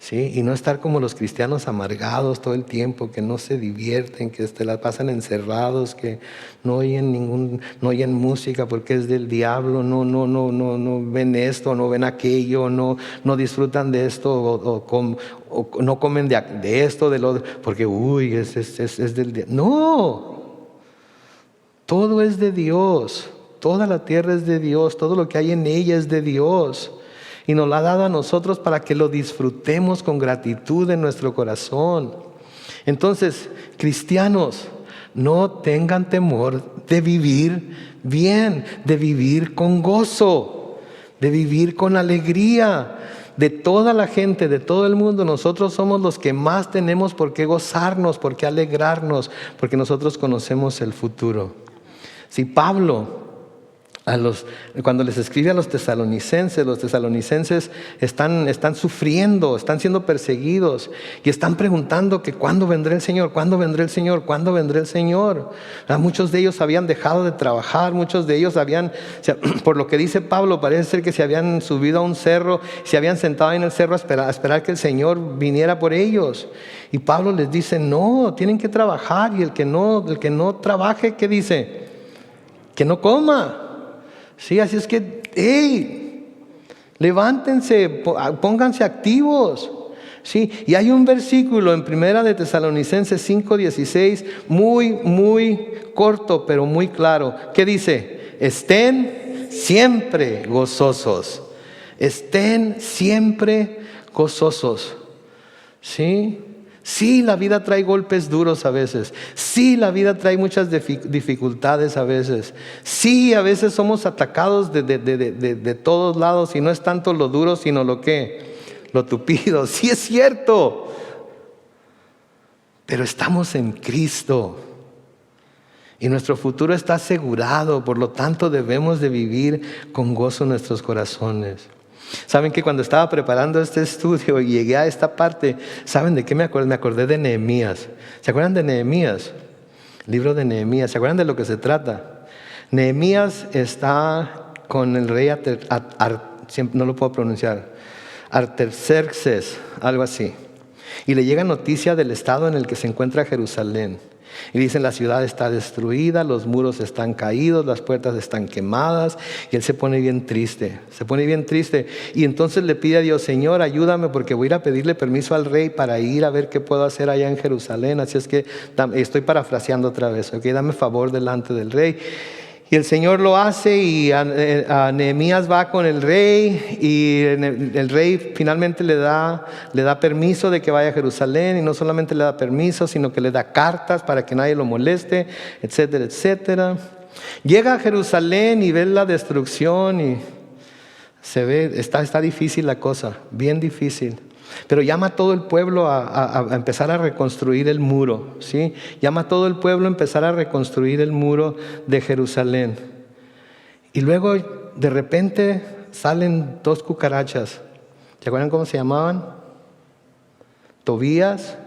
Sí, y no estar como los cristianos amargados todo el tiempo, que no se divierten, que la pasan encerrados, que no oyen música porque es del diablo, no ven esto, no ven aquello, no disfrutan de esto o no comen de esto, de lo porque es del diablo. No, todo es de Dios, toda la tierra es de Dios, todo lo que hay en ella es de Dios. Y nos lo ha dado a nosotros para que lo disfrutemos con gratitud en nuestro corazón. Entonces, cristianos, no tengan temor de vivir bien, de vivir con gozo, de vivir con alegría. De toda la gente, de todo el mundo, nosotros somos los que más tenemos por qué gozarnos, por qué alegrarnos, porque nosotros conocemos el futuro. Si Pablo, cuando les escribe a los tesalonicenses están sufriendo, están siendo perseguidos y están preguntando que ¿cuándo vendrá el Señor? ¿Cuándo vendrá el Señor? ¿Cuándo vendrá el Señor? Muchos de ellos habían dejado de trabajar, muchos de ellos por lo que dice Pablo, parece ser que se habían subido a un cerro, se habían sentado en el cerro a esperar que el Señor viniera por ellos. Y Pablo les dice, no, tienen que trabajar, y el que no trabaje, ¿qué dice? Que no coma. Sí, así es que, levántense, pónganse activos. Sí, y hay un versículo en Primera de Tesalonicenses 5:16, muy corto, pero muy claro, que dice, estén siempre gozosos. Estén siempre gozosos. ¿Sí? Sí, la vida trae golpes duros a veces. Sí, la vida trae muchas dificultades a veces. Sí, a veces somos atacados de todos lados, y no es tanto lo duro, sino lo tupido. Sí, es cierto. Pero estamos en Cristo y nuestro futuro está asegurado. Por lo tanto, debemos de vivir con gozo en nuestros corazones. Saben que cuando estaba preparando este estudio y llegué a esta parte, ¿saben de qué me acordé? Me acordé de Nehemías. ¿Se acuerdan de Nehemías? El libro de Nehemías. ¿Se acuerdan de lo que se trata? Nehemías está con el rey no lo puedo pronunciar, Artaxerxes, algo así. Y le llega noticia del estado en el que se encuentra Jerusalén. Y dicen, la ciudad está destruida, los muros están caídos, las puertas están quemadas. Y él se pone bien triste, y entonces le pide a Dios, Señor, ayúdame, porque voy a ir a pedirle permiso al rey para ir a ver qué puedo hacer allá en Jerusalén. Así es que estoy parafraseando otra vez, dame favor delante del rey. Y el Señor lo hace, y a Nehemías va con el rey, y el rey finalmente le da permiso de que vaya a Jerusalén, y no solamente le da permiso, sino que le da cartas para que nadie lo moleste, etcétera, etcétera. Llega a Jerusalén y ve la destrucción, y se ve, está difícil la cosa, bien difícil. Pero llama a todo el pueblo a empezar a reconstruir el muro, ¿sí? Llama a todo el pueblo a empezar a reconstruir el muro de Jerusalén. Y luego, de repente, salen dos cucarachas. ¿Se acuerdan cómo se llamaban? Tobías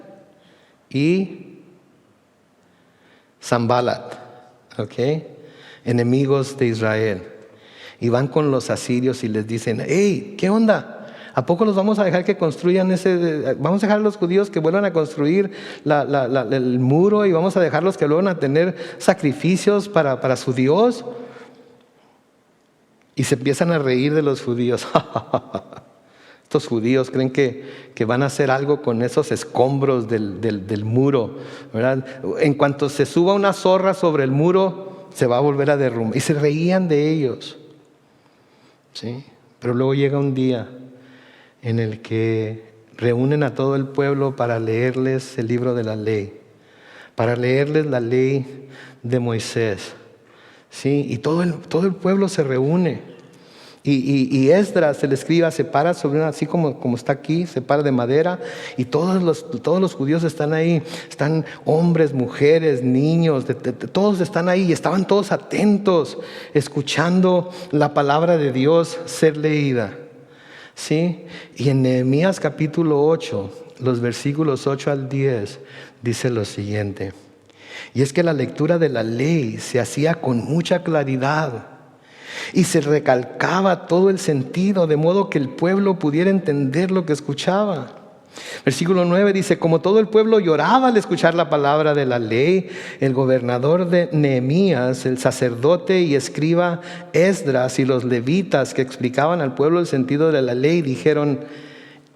y Sanballat. ¿Ok? enemigos de Israel. Y van con los asirios y les dicen: hey, ¿qué onda? ¿A poco los vamos a dejar que construyan vamos a dejar a los judíos que vuelvan a construir el muro, y vamos a dejarlos que vuelvan a tener sacrificios para su Dios? Y se empiezan a reír de los judíos. Estos judíos creen que van a hacer algo con esos escombros del muro, ¿verdad? En cuanto se suba una zorra sobre el muro, se va a volver a derrumbar. Y se reían de ellos, ¿sí? Pero luego llega un día en el que reúnen a todo el pueblo para leerles el libro de la ley, para leerles la ley de Moisés, ¿sí? Y todo el pueblo se reúne. Y Esdras, el escriba, se para sobre una, así como está aquí, se para de madera, y todos los judíos están ahí. Están hombres, mujeres, niños, todos están ahí, y estaban todos atentos, escuchando la palabra de Dios ser leída, ¿sí? Y en Nehemías capítulo 8, los versículos 8 al 10, dice lo siguiente: y es que la lectura de la ley se hacía con mucha claridad, y se recalcaba todo el sentido, de modo que el pueblo pudiera entender lo que escuchaba. Versículo 9 dice: como todo el pueblo lloraba al escuchar la palabra de la ley, el gobernador de Nehemías, el sacerdote y escriba Esdras y los levitas que explicaban al pueblo el sentido de la ley dijeron: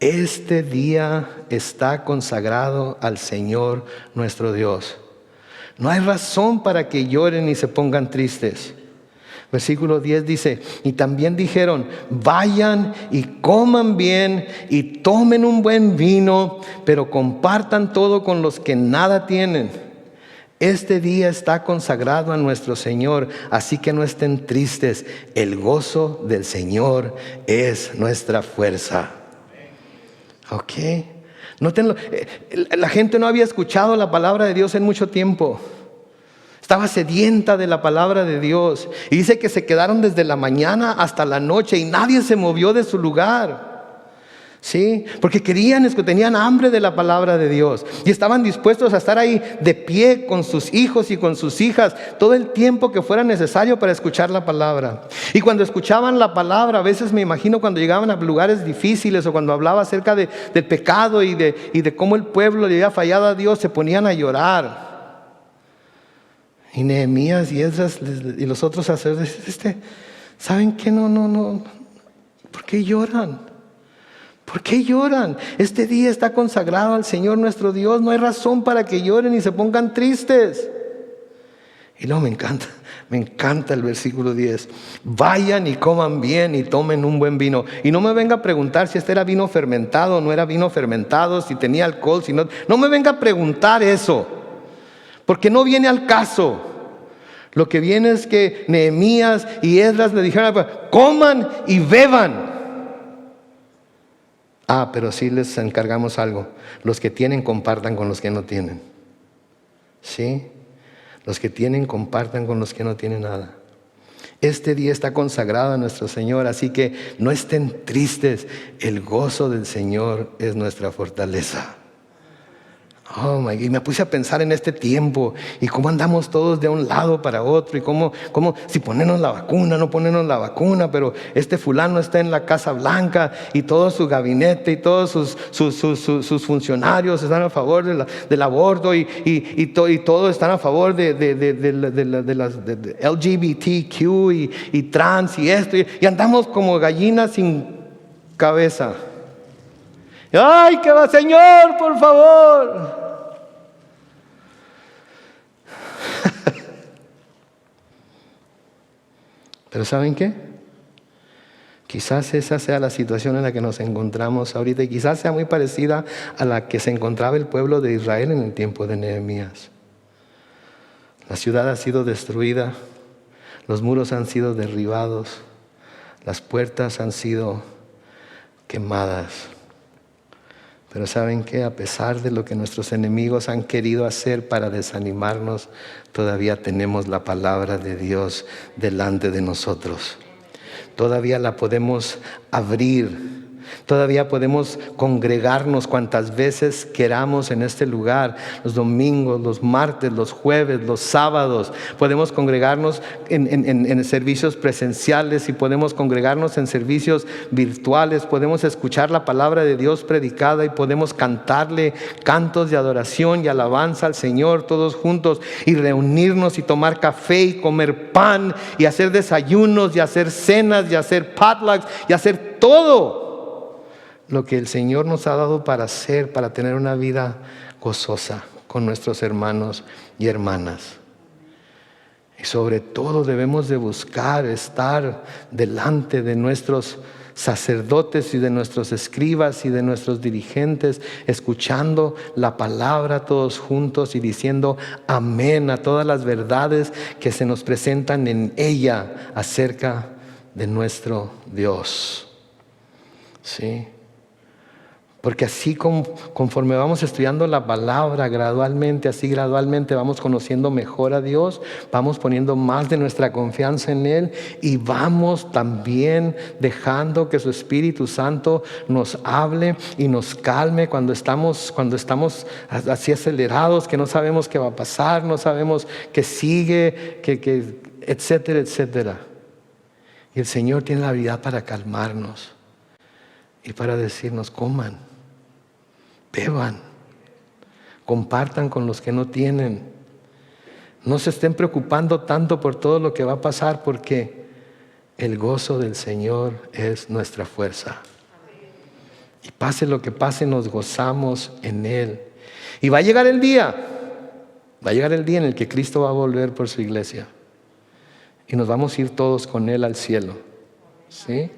este día está consagrado al Señor nuestro Dios. No hay razón para que lloren y se pongan tristes. Versículo 10 dice: y también dijeron: vayan y coman bien y tomen un buen vino, pero compartan todo con los que nada tienen. Este día está consagrado a nuestro Señor, así que no estén tristes. El gozo del Señor es nuestra fuerza. Ok. Nótenlo. La gente no había escuchado la palabra de Dios en mucho tiempo. Estaba sedienta de la palabra de Dios. Y dice que se quedaron desde la mañana hasta la noche y nadie se movió de su lugar, ¿sí? Porque tenían hambre de la palabra de Dios. Y estaban dispuestos a estar ahí de pie con sus hijos y con sus hijas todo el tiempo que fuera necesario para escuchar la palabra. Y cuando escuchaban la palabra, a veces me imagino cuando llegaban a lugares difíciles o cuando hablaba acerca del pecado y de cómo el pueblo le había fallado a Dios, se ponían a llorar. Y Nehemías y Esdras y los otros sacerdotes, ¿saben qué? No. ¿Por qué lloran? ¿Por qué lloran? Este día está consagrado al Señor nuestro Dios. No hay razón para que lloren y se pongan tristes. Y luego me encanta el versículo 10. Vayan y coman bien y tomen un buen vino. Y no me venga a preguntar si este era vino fermentado o no era vino fermentado, si tenía alcohol, si no. No me venga a preguntar eso, porque no viene al caso. Lo que viene es que Nehemías y Esdras le dijeron: coman y beban. Pero sí les encargamos algo: los que tienen compartan con los que no tienen. ¿Sí? Los que tienen compartan con los que no tienen nada. Este día está consagrado a nuestro Señor, así que no estén tristes. El gozo del Señor es nuestra fortaleza. Oh my God. Y me puse a pensar en este tiempo y cómo andamos todos de un lado para otro, y cómo si ponernos la vacuna, no ponernos la vacuna, pero este fulano está en la Casa Blanca y todo su gabinete y todos sus funcionarios están a favor del aborto y todos están a favor de LGBTQ y trans y esto, y andamos como gallinas sin cabeza. ¡Ay, qué va, Señor, por favor! Pero ¿saben qué? Quizás esa sea la situación en la que nos encontramos ahorita, y quizás sea muy parecida a la que se encontraba el pueblo de Israel en el tiempo de Nehemías. La ciudad ha sido destruida, los muros han sido derribados, las puertas han sido quemadas. Pero ¿saben qué? A pesar de lo que nuestros enemigos han querido hacer para desanimarnos, todavía tenemos la palabra de Dios delante de nosotros. Todavía la podemos abrir, Todavía podemos congregarnos cuantas veces queramos en este lugar, los domingos, los martes, los jueves, los sábados. Podemos congregarnos en servicios presenciales y podemos congregarnos en servicios virtuales. Podemos escuchar la palabra de Dios predicada y podemos cantarle cantos de adoración y alabanza al Señor todos juntos, y reunirnos y tomar café y comer pan y hacer desayunos y hacer cenas y hacer potlucks y hacer todo lo que el Señor nos ha dado para hacer, para tener una vida gozosa con nuestros hermanos y hermanas. Y sobre todo debemos de buscar estar delante de nuestros sacerdotes y de nuestros escribas y de nuestros dirigentes, escuchando la palabra todos juntos y diciendo amén a todas las verdades que se nos presentan en ella acerca de nuestro Dios. ¿Sí? Porque así conforme vamos estudiando la palabra gradualmente, así gradualmente vamos conociendo mejor a Dios, vamos poniendo más de nuestra confianza en Él y vamos también dejando que su Espíritu Santo nos hable y nos calme cuando estamos así acelerados, que no sabemos qué va a pasar, no sabemos qué sigue, etcétera, etcétera. Y el Señor tiene la habilidad para calmarnos y para decirnos: coman, beban, compartan con los que no tienen. No se estén preocupando tanto por todo lo que va a pasar, porque el gozo del Señor es nuestra fuerza. Y pase lo que pase, nos gozamos en Él. Y va a llegar el día en el que Cristo va a volver por su iglesia. Y nos vamos a ir todos con Él al cielo. ¿Sí?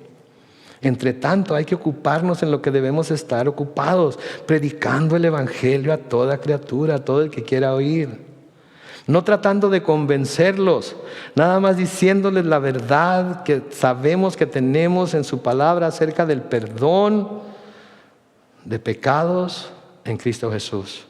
Entre tanto, hay que ocuparnos en lo que debemos estar ocupados, predicando el evangelio a toda criatura, a todo el que quiera oír. No tratando de convencerlos, nada más diciéndoles la verdad que sabemos que tenemos en su palabra acerca del perdón de pecados en Cristo Jesús.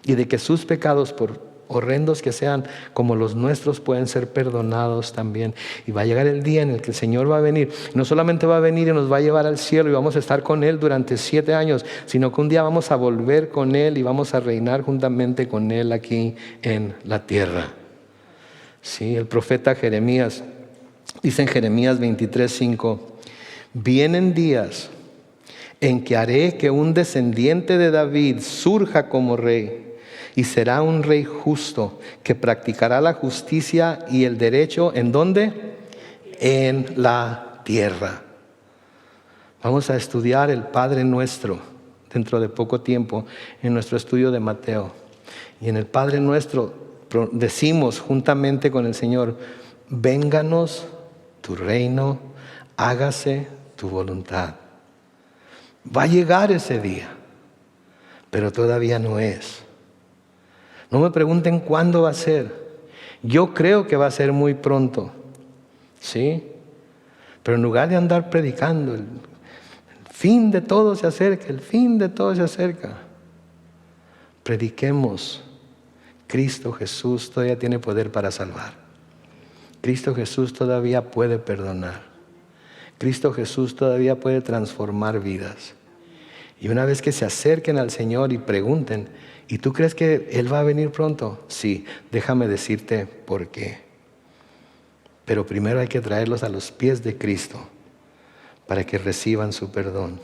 Y de que sus pecados, por horrendos que sean como los nuestros, pueden ser perdonados también. Y va a llegar el día en el que el Señor va a venir. No solamente va a venir y nos va a llevar al cielo y vamos a estar con Él durante 7 años, sino que un día vamos a volver con Él y vamos a reinar juntamente con Él aquí en la tierra. Sí, el profeta Jeremías dice en Jeremías 23:5: vienen días en que haré que un descendiente de David surja como rey, y será un rey justo que practicará la justicia y el derecho. ¿En dónde? En la tierra. Vamos a estudiar el Padre Nuestro dentro de poco tiempo en nuestro estudio de Mateo. Y en el Padre Nuestro decimos juntamente con el Señor: vénganos tu reino, hágase tu voluntad. Va a llegar ese día, pero todavía no es. No me pregunten cuándo va a ser. Yo creo que va a ser muy pronto. ¿Sí? Pero en lugar de andar predicando, el fin de todo se acerca, el fin de todo se acerca. Prediquemos: Cristo Jesús todavía tiene poder para salvar. Cristo Jesús todavía puede perdonar. Cristo Jesús todavía puede transformar vidas. Y una vez que se acerquen al Señor y pregunten: ¿y tú crees que Él va a venir pronto? Sí, déjame decirte por qué. Pero primero hay que traerlos a los pies de Cristo para que reciban su perdón.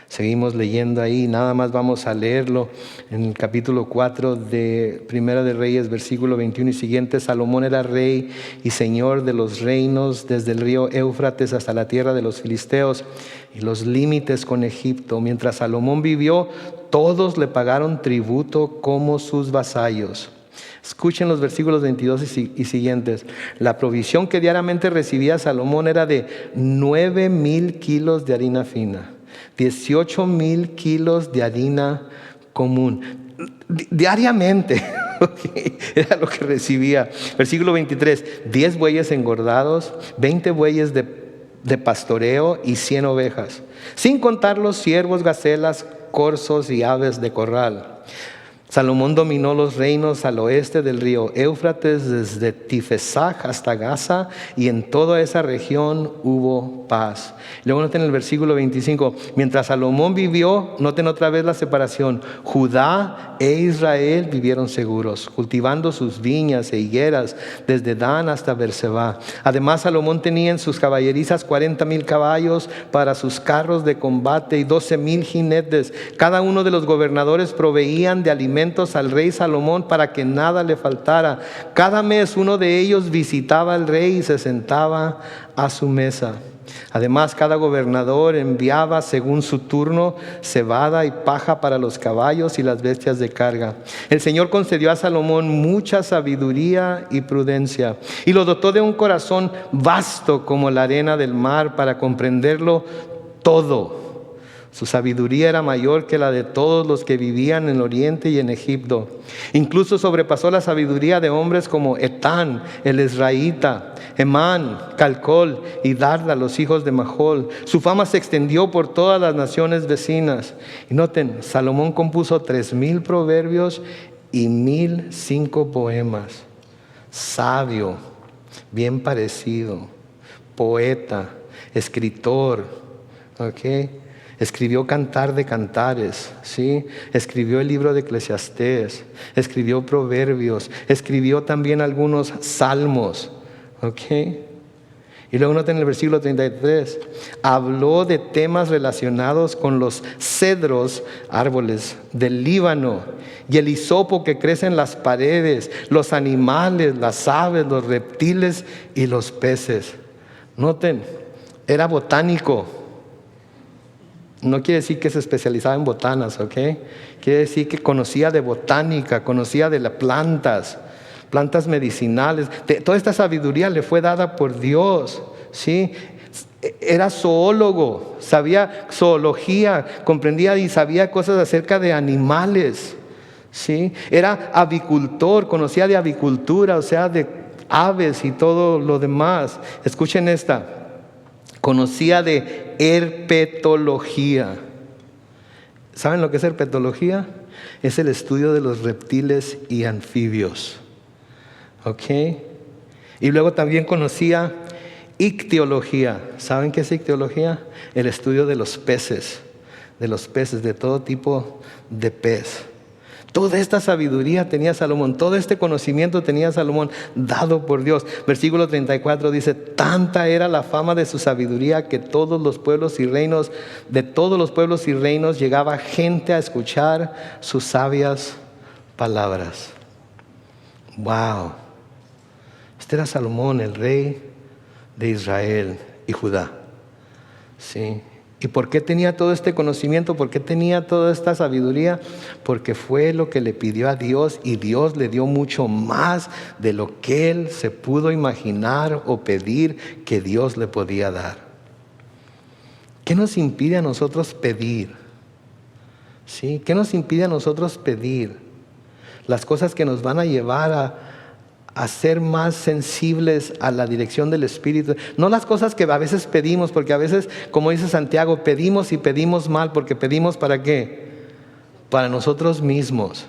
Seguimos leyendo ahí, nada más vamos a leerlo en el capítulo 4 de Primera de Reyes, versículo 21 y siguiente. Salomón era rey y señor de los reinos desde el río Éufrates hasta la tierra de los filisteos y los límites con Egipto. Mientras Salomón vivió, todos le pagaron tributo como sus vasallos. Escuchen los versículos 22 y siguientes. La provisión que diariamente recibía Salomón era de 9,000 kilos de harina fina, 18,000 kilos de harina común. Diariamente, era lo que recibía. Versículo 23, 10 bueyes engordados, 20 bueyes de pastoreo y 100 ovejas, sin contar los ciervos, gacelas, corzos y aves de corral. Salomón dominó los reinos al oeste del río Éufrates, desde Tifesach hasta Gaza, y en toda esa región hubo paz. Luego noten el versículo 25, mientras Salomón vivió, noten otra vez la separación, Judá e Israel vivieron seguros, cultivando sus viñas e higueras desde Dan hasta Berseba. Además, Salomón tenía en sus caballerizas 40,000 caballos para sus carros de combate y 12,000 jinetes. Cada uno de los gobernadores proveían de alimentos al rey Salomón para que nada le faltara. Cada mes uno de ellos visitaba al rey y se sentaba a su mesa. Además, cada gobernador enviaba según su turno cebada y paja para los caballos y las bestias de carga. El Señor concedió a Salomón mucha sabiduría y prudencia, y lo dotó de un corazón vasto como la arena del mar para comprenderlo todo. Su sabiduría era mayor que la de todos los que vivían en Oriente y en Egipto. Incluso sobrepasó la sabiduría de hombres como Etán, el Ezraíta, Emán, Calcol y Darda, los hijos de Mahol. Su fama se extendió por todas las naciones vecinas. Y noten, Salomón compuso 3,000 proverbios y 1,005 poemas. Sabio, bien parecido, poeta, escritor, ¿ok? Escribió Cantar de Cantares, ¿sí? Escribió el libro de Eclesiastés, escribió Proverbios, escribió también algunos salmos, ¿ok? Y luego noten el versículo 33, habló de temas relacionados con los cedros, árboles del Líbano, y el hisopo que crece en las paredes, los animales, las aves, los reptiles y los peces. Noten, era botánico. No quiere decir que se especializaba en botanas, ¿ok? Quiere decir que conocía de botánica, conocía de las plantas medicinales. Toda esta sabiduría le fue dada por Dios, ¿sí? Era zoólogo, sabía zoología, comprendía y sabía cosas acerca de animales, ¿sí? Era avicultor, conocía de avicultura, o sea, de aves y todo lo demás. Escuchen esta. Conocía de herpetología. ¿Saben lo que es herpetología? Es el estudio de los reptiles y anfibios. ¿Ok? Y luego también conocía ictiología. ¿Saben qué es ictiología? El estudio de los peces, de todo tipo de pez. Toda esta sabiduría tenía Salomón, todo este conocimiento tenía Salomón dado por Dios. Versículo 34 dice, tanta era la fama de su sabiduría que todos los pueblos y reinos, de todos los pueblos y reinos llegaba gente a escuchar sus sabias palabras. Wow. Este era Salomón, el rey de Israel y Judá. Sí. ¿Y por qué tenía todo este conocimiento? ¿Por qué tenía toda esta sabiduría? Porque fue lo que le pidió a Dios, y Dios le dio mucho más de lo que él se pudo imaginar o pedir que Dios le podía dar. ¿Qué nos impide a nosotros pedir? ¿Sí? ¿Qué nos impide a nosotros pedir? Las cosas que nos van a llevar a ser más sensibles a la dirección del Espíritu. No las cosas que a veces pedimos, porque a veces, como dice Santiago, pedimos y pedimos mal, porque pedimos ¿para qué? Para nosotros mismos.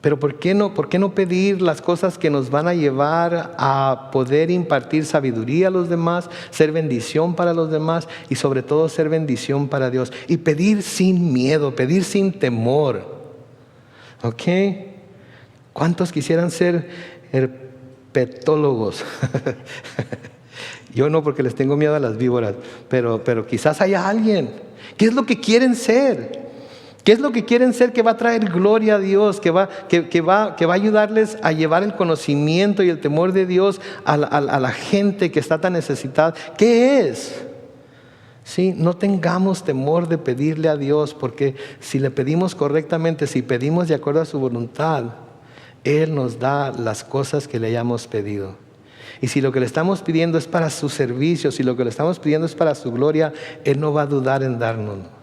Pero ¿por qué no pedir las cosas que nos van a llevar a poder impartir sabiduría a los demás, ser bendición para los demás y sobre todo ser bendición para Dios? Y pedir sin miedo, pedir sin temor. ¿Ok? ¿Cuántos quisieran ser herpetólogos? Yo no, porque les tengo miedo a las víboras, pero quizás haya alguien. ¿Qué es lo que quieren ser? ¿Qué es lo que quieren ser que va a traer gloria a Dios, que va a ayudarles a llevar el conocimiento y el temor de Dios a la gente que está tan necesitada? ¿Qué es? Sí, no tengamos temor de pedirle a Dios, porque si le pedimos correctamente, si pedimos de acuerdo a su voluntad, Él nos da las cosas que le hayamos pedido. Y si lo que le estamos pidiendo es para su servicio, si lo que le estamos pidiendo es para su gloria, Él no va a dudar en dárnoslo.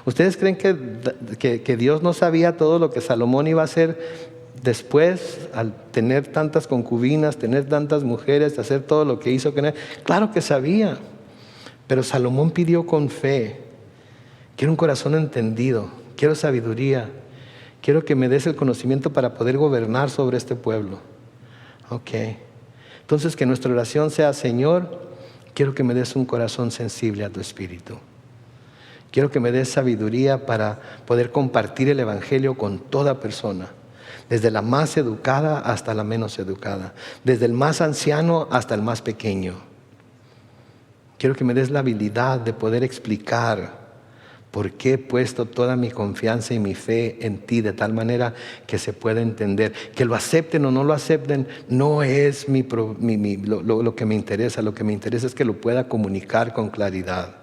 ¿Ustedes creen que Dios no sabía todo lo que Salomón iba a hacer después, al tener tantas concubinas, tener tantas mujeres, hacer todo lo que hizo con él? Claro que sabía, pero Salomón pidió con fe. Quiero un corazón entendido, quiero sabiduría, Quiero que me des el conocimiento para poder gobernar sobre este pueblo. Ok. Entonces que nuestra oración sea: Señor, quiero que me des un corazón sensible a tu espíritu. Quiero que me des sabiduría para poder compartir el evangelio con toda persona, desde la más educada hasta la menos educada, desde el más anciano hasta el más pequeño. Quiero que me des la habilidad de poder explicar por qué he puesto toda mi confianza y mi fe en ti, de tal manera que se pueda entender. Que lo acepten o no lo acepten no es lo que me interesa. Lo que me interesa es que lo pueda comunicar con claridad,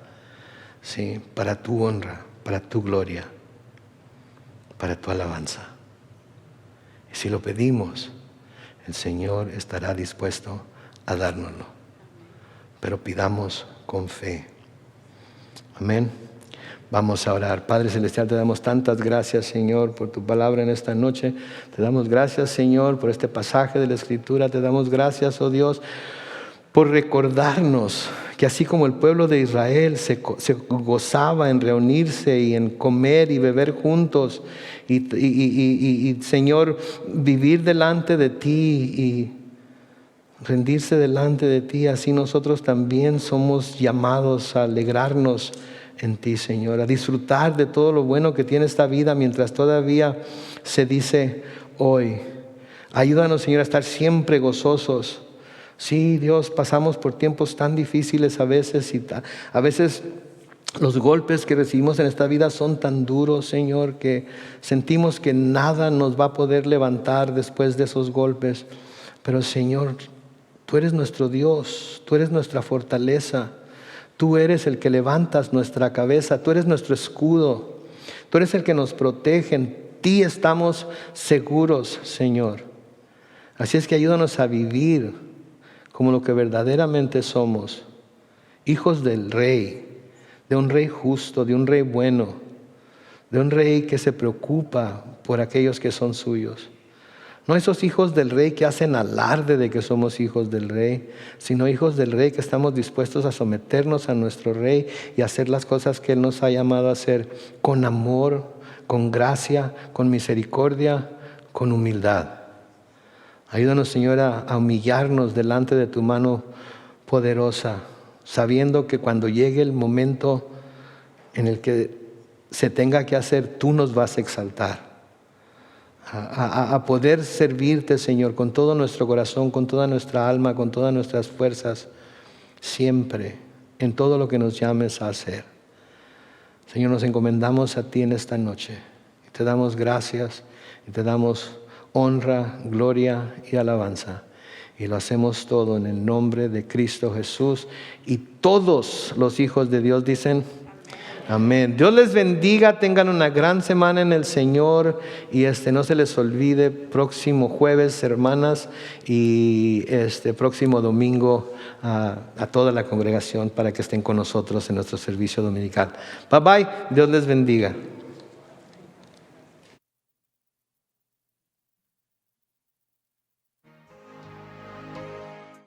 ¿sí? Para tu honra, para tu gloria, para tu alabanza. Y si lo pedimos, el Señor estará dispuesto a dárnoslo. Pero pidamos con fe. Amén. Vamos a orar. Padre Celestial, te damos tantas gracias, Señor, por tu palabra en esta noche. Te damos gracias, Señor, por este pasaje de la Escritura. Te damos gracias, oh Dios, por recordarnos que así como el pueblo de Israel se gozaba en reunirse y en comer y beber juntos y Señor, vivir delante de ti y rendirse delante de ti, así nosotros también somos llamados a alegrarnos en ti, Señor, a disfrutar de todo lo bueno que tiene esta vida mientras todavía se dice hoy. Ayúdanos, Señor, a estar siempre gozosos. Sí, Dios, pasamos por tiempos tan difíciles a veces y a veces los golpes que recibimos en esta vida son tan duros, Señor, que sentimos que nada nos va a poder levantar después de esos golpes. Pero, Señor, tú eres nuestro Dios, tú eres nuestra fortaleza. Tú eres el que levantas nuestra cabeza, tú eres nuestro escudo, tú eres el que nos protege, en ti estamos seguros, Señor. Así es que ayúdanos a vivir como lo que verdaderamente somos, hijos del Rey, de un Rey justo, de un Rey bueno, de un Rey que se preocupa por aquellos que son suyos. No esos hijos del Rey que hacen alarde de que somos hijos del Rey, sino hijos del Rey que estamos dispuestos a someternos a nuestro Rey y hacer las cosas que Él nos ha llamado a hacer con amor, con gracia, con misericordia, con humildad. Ayúdanos, Señor, a humillarnos delante de tu mano poderosa, sabiendo que cuando llegue el momento en el que se tenga que hacer, tú nos vas a exaltar. A poder servirte, Señor, con todo nuestro corazón, con toda nuestra alma, con todas nuestras fuerzas, siempre, en todo lo que nos llames a hacer. Señor, nos encomendamos a ti en esta noche. Y te damos gracias y te damos honra, gloria y alabanza. Y lo hacemos todo en el nombre de Cristo Jesús. Y todos los hijos de Dios dicen: amén. Dios les bendiga, tengan una gran semana en el Señor y no se les olvide, próximo jueves, hermanas, y próximo domingo a toda la congregación para que estén con nosotros en nuestro servicio dominical. Bye bye, Dios les bendiga.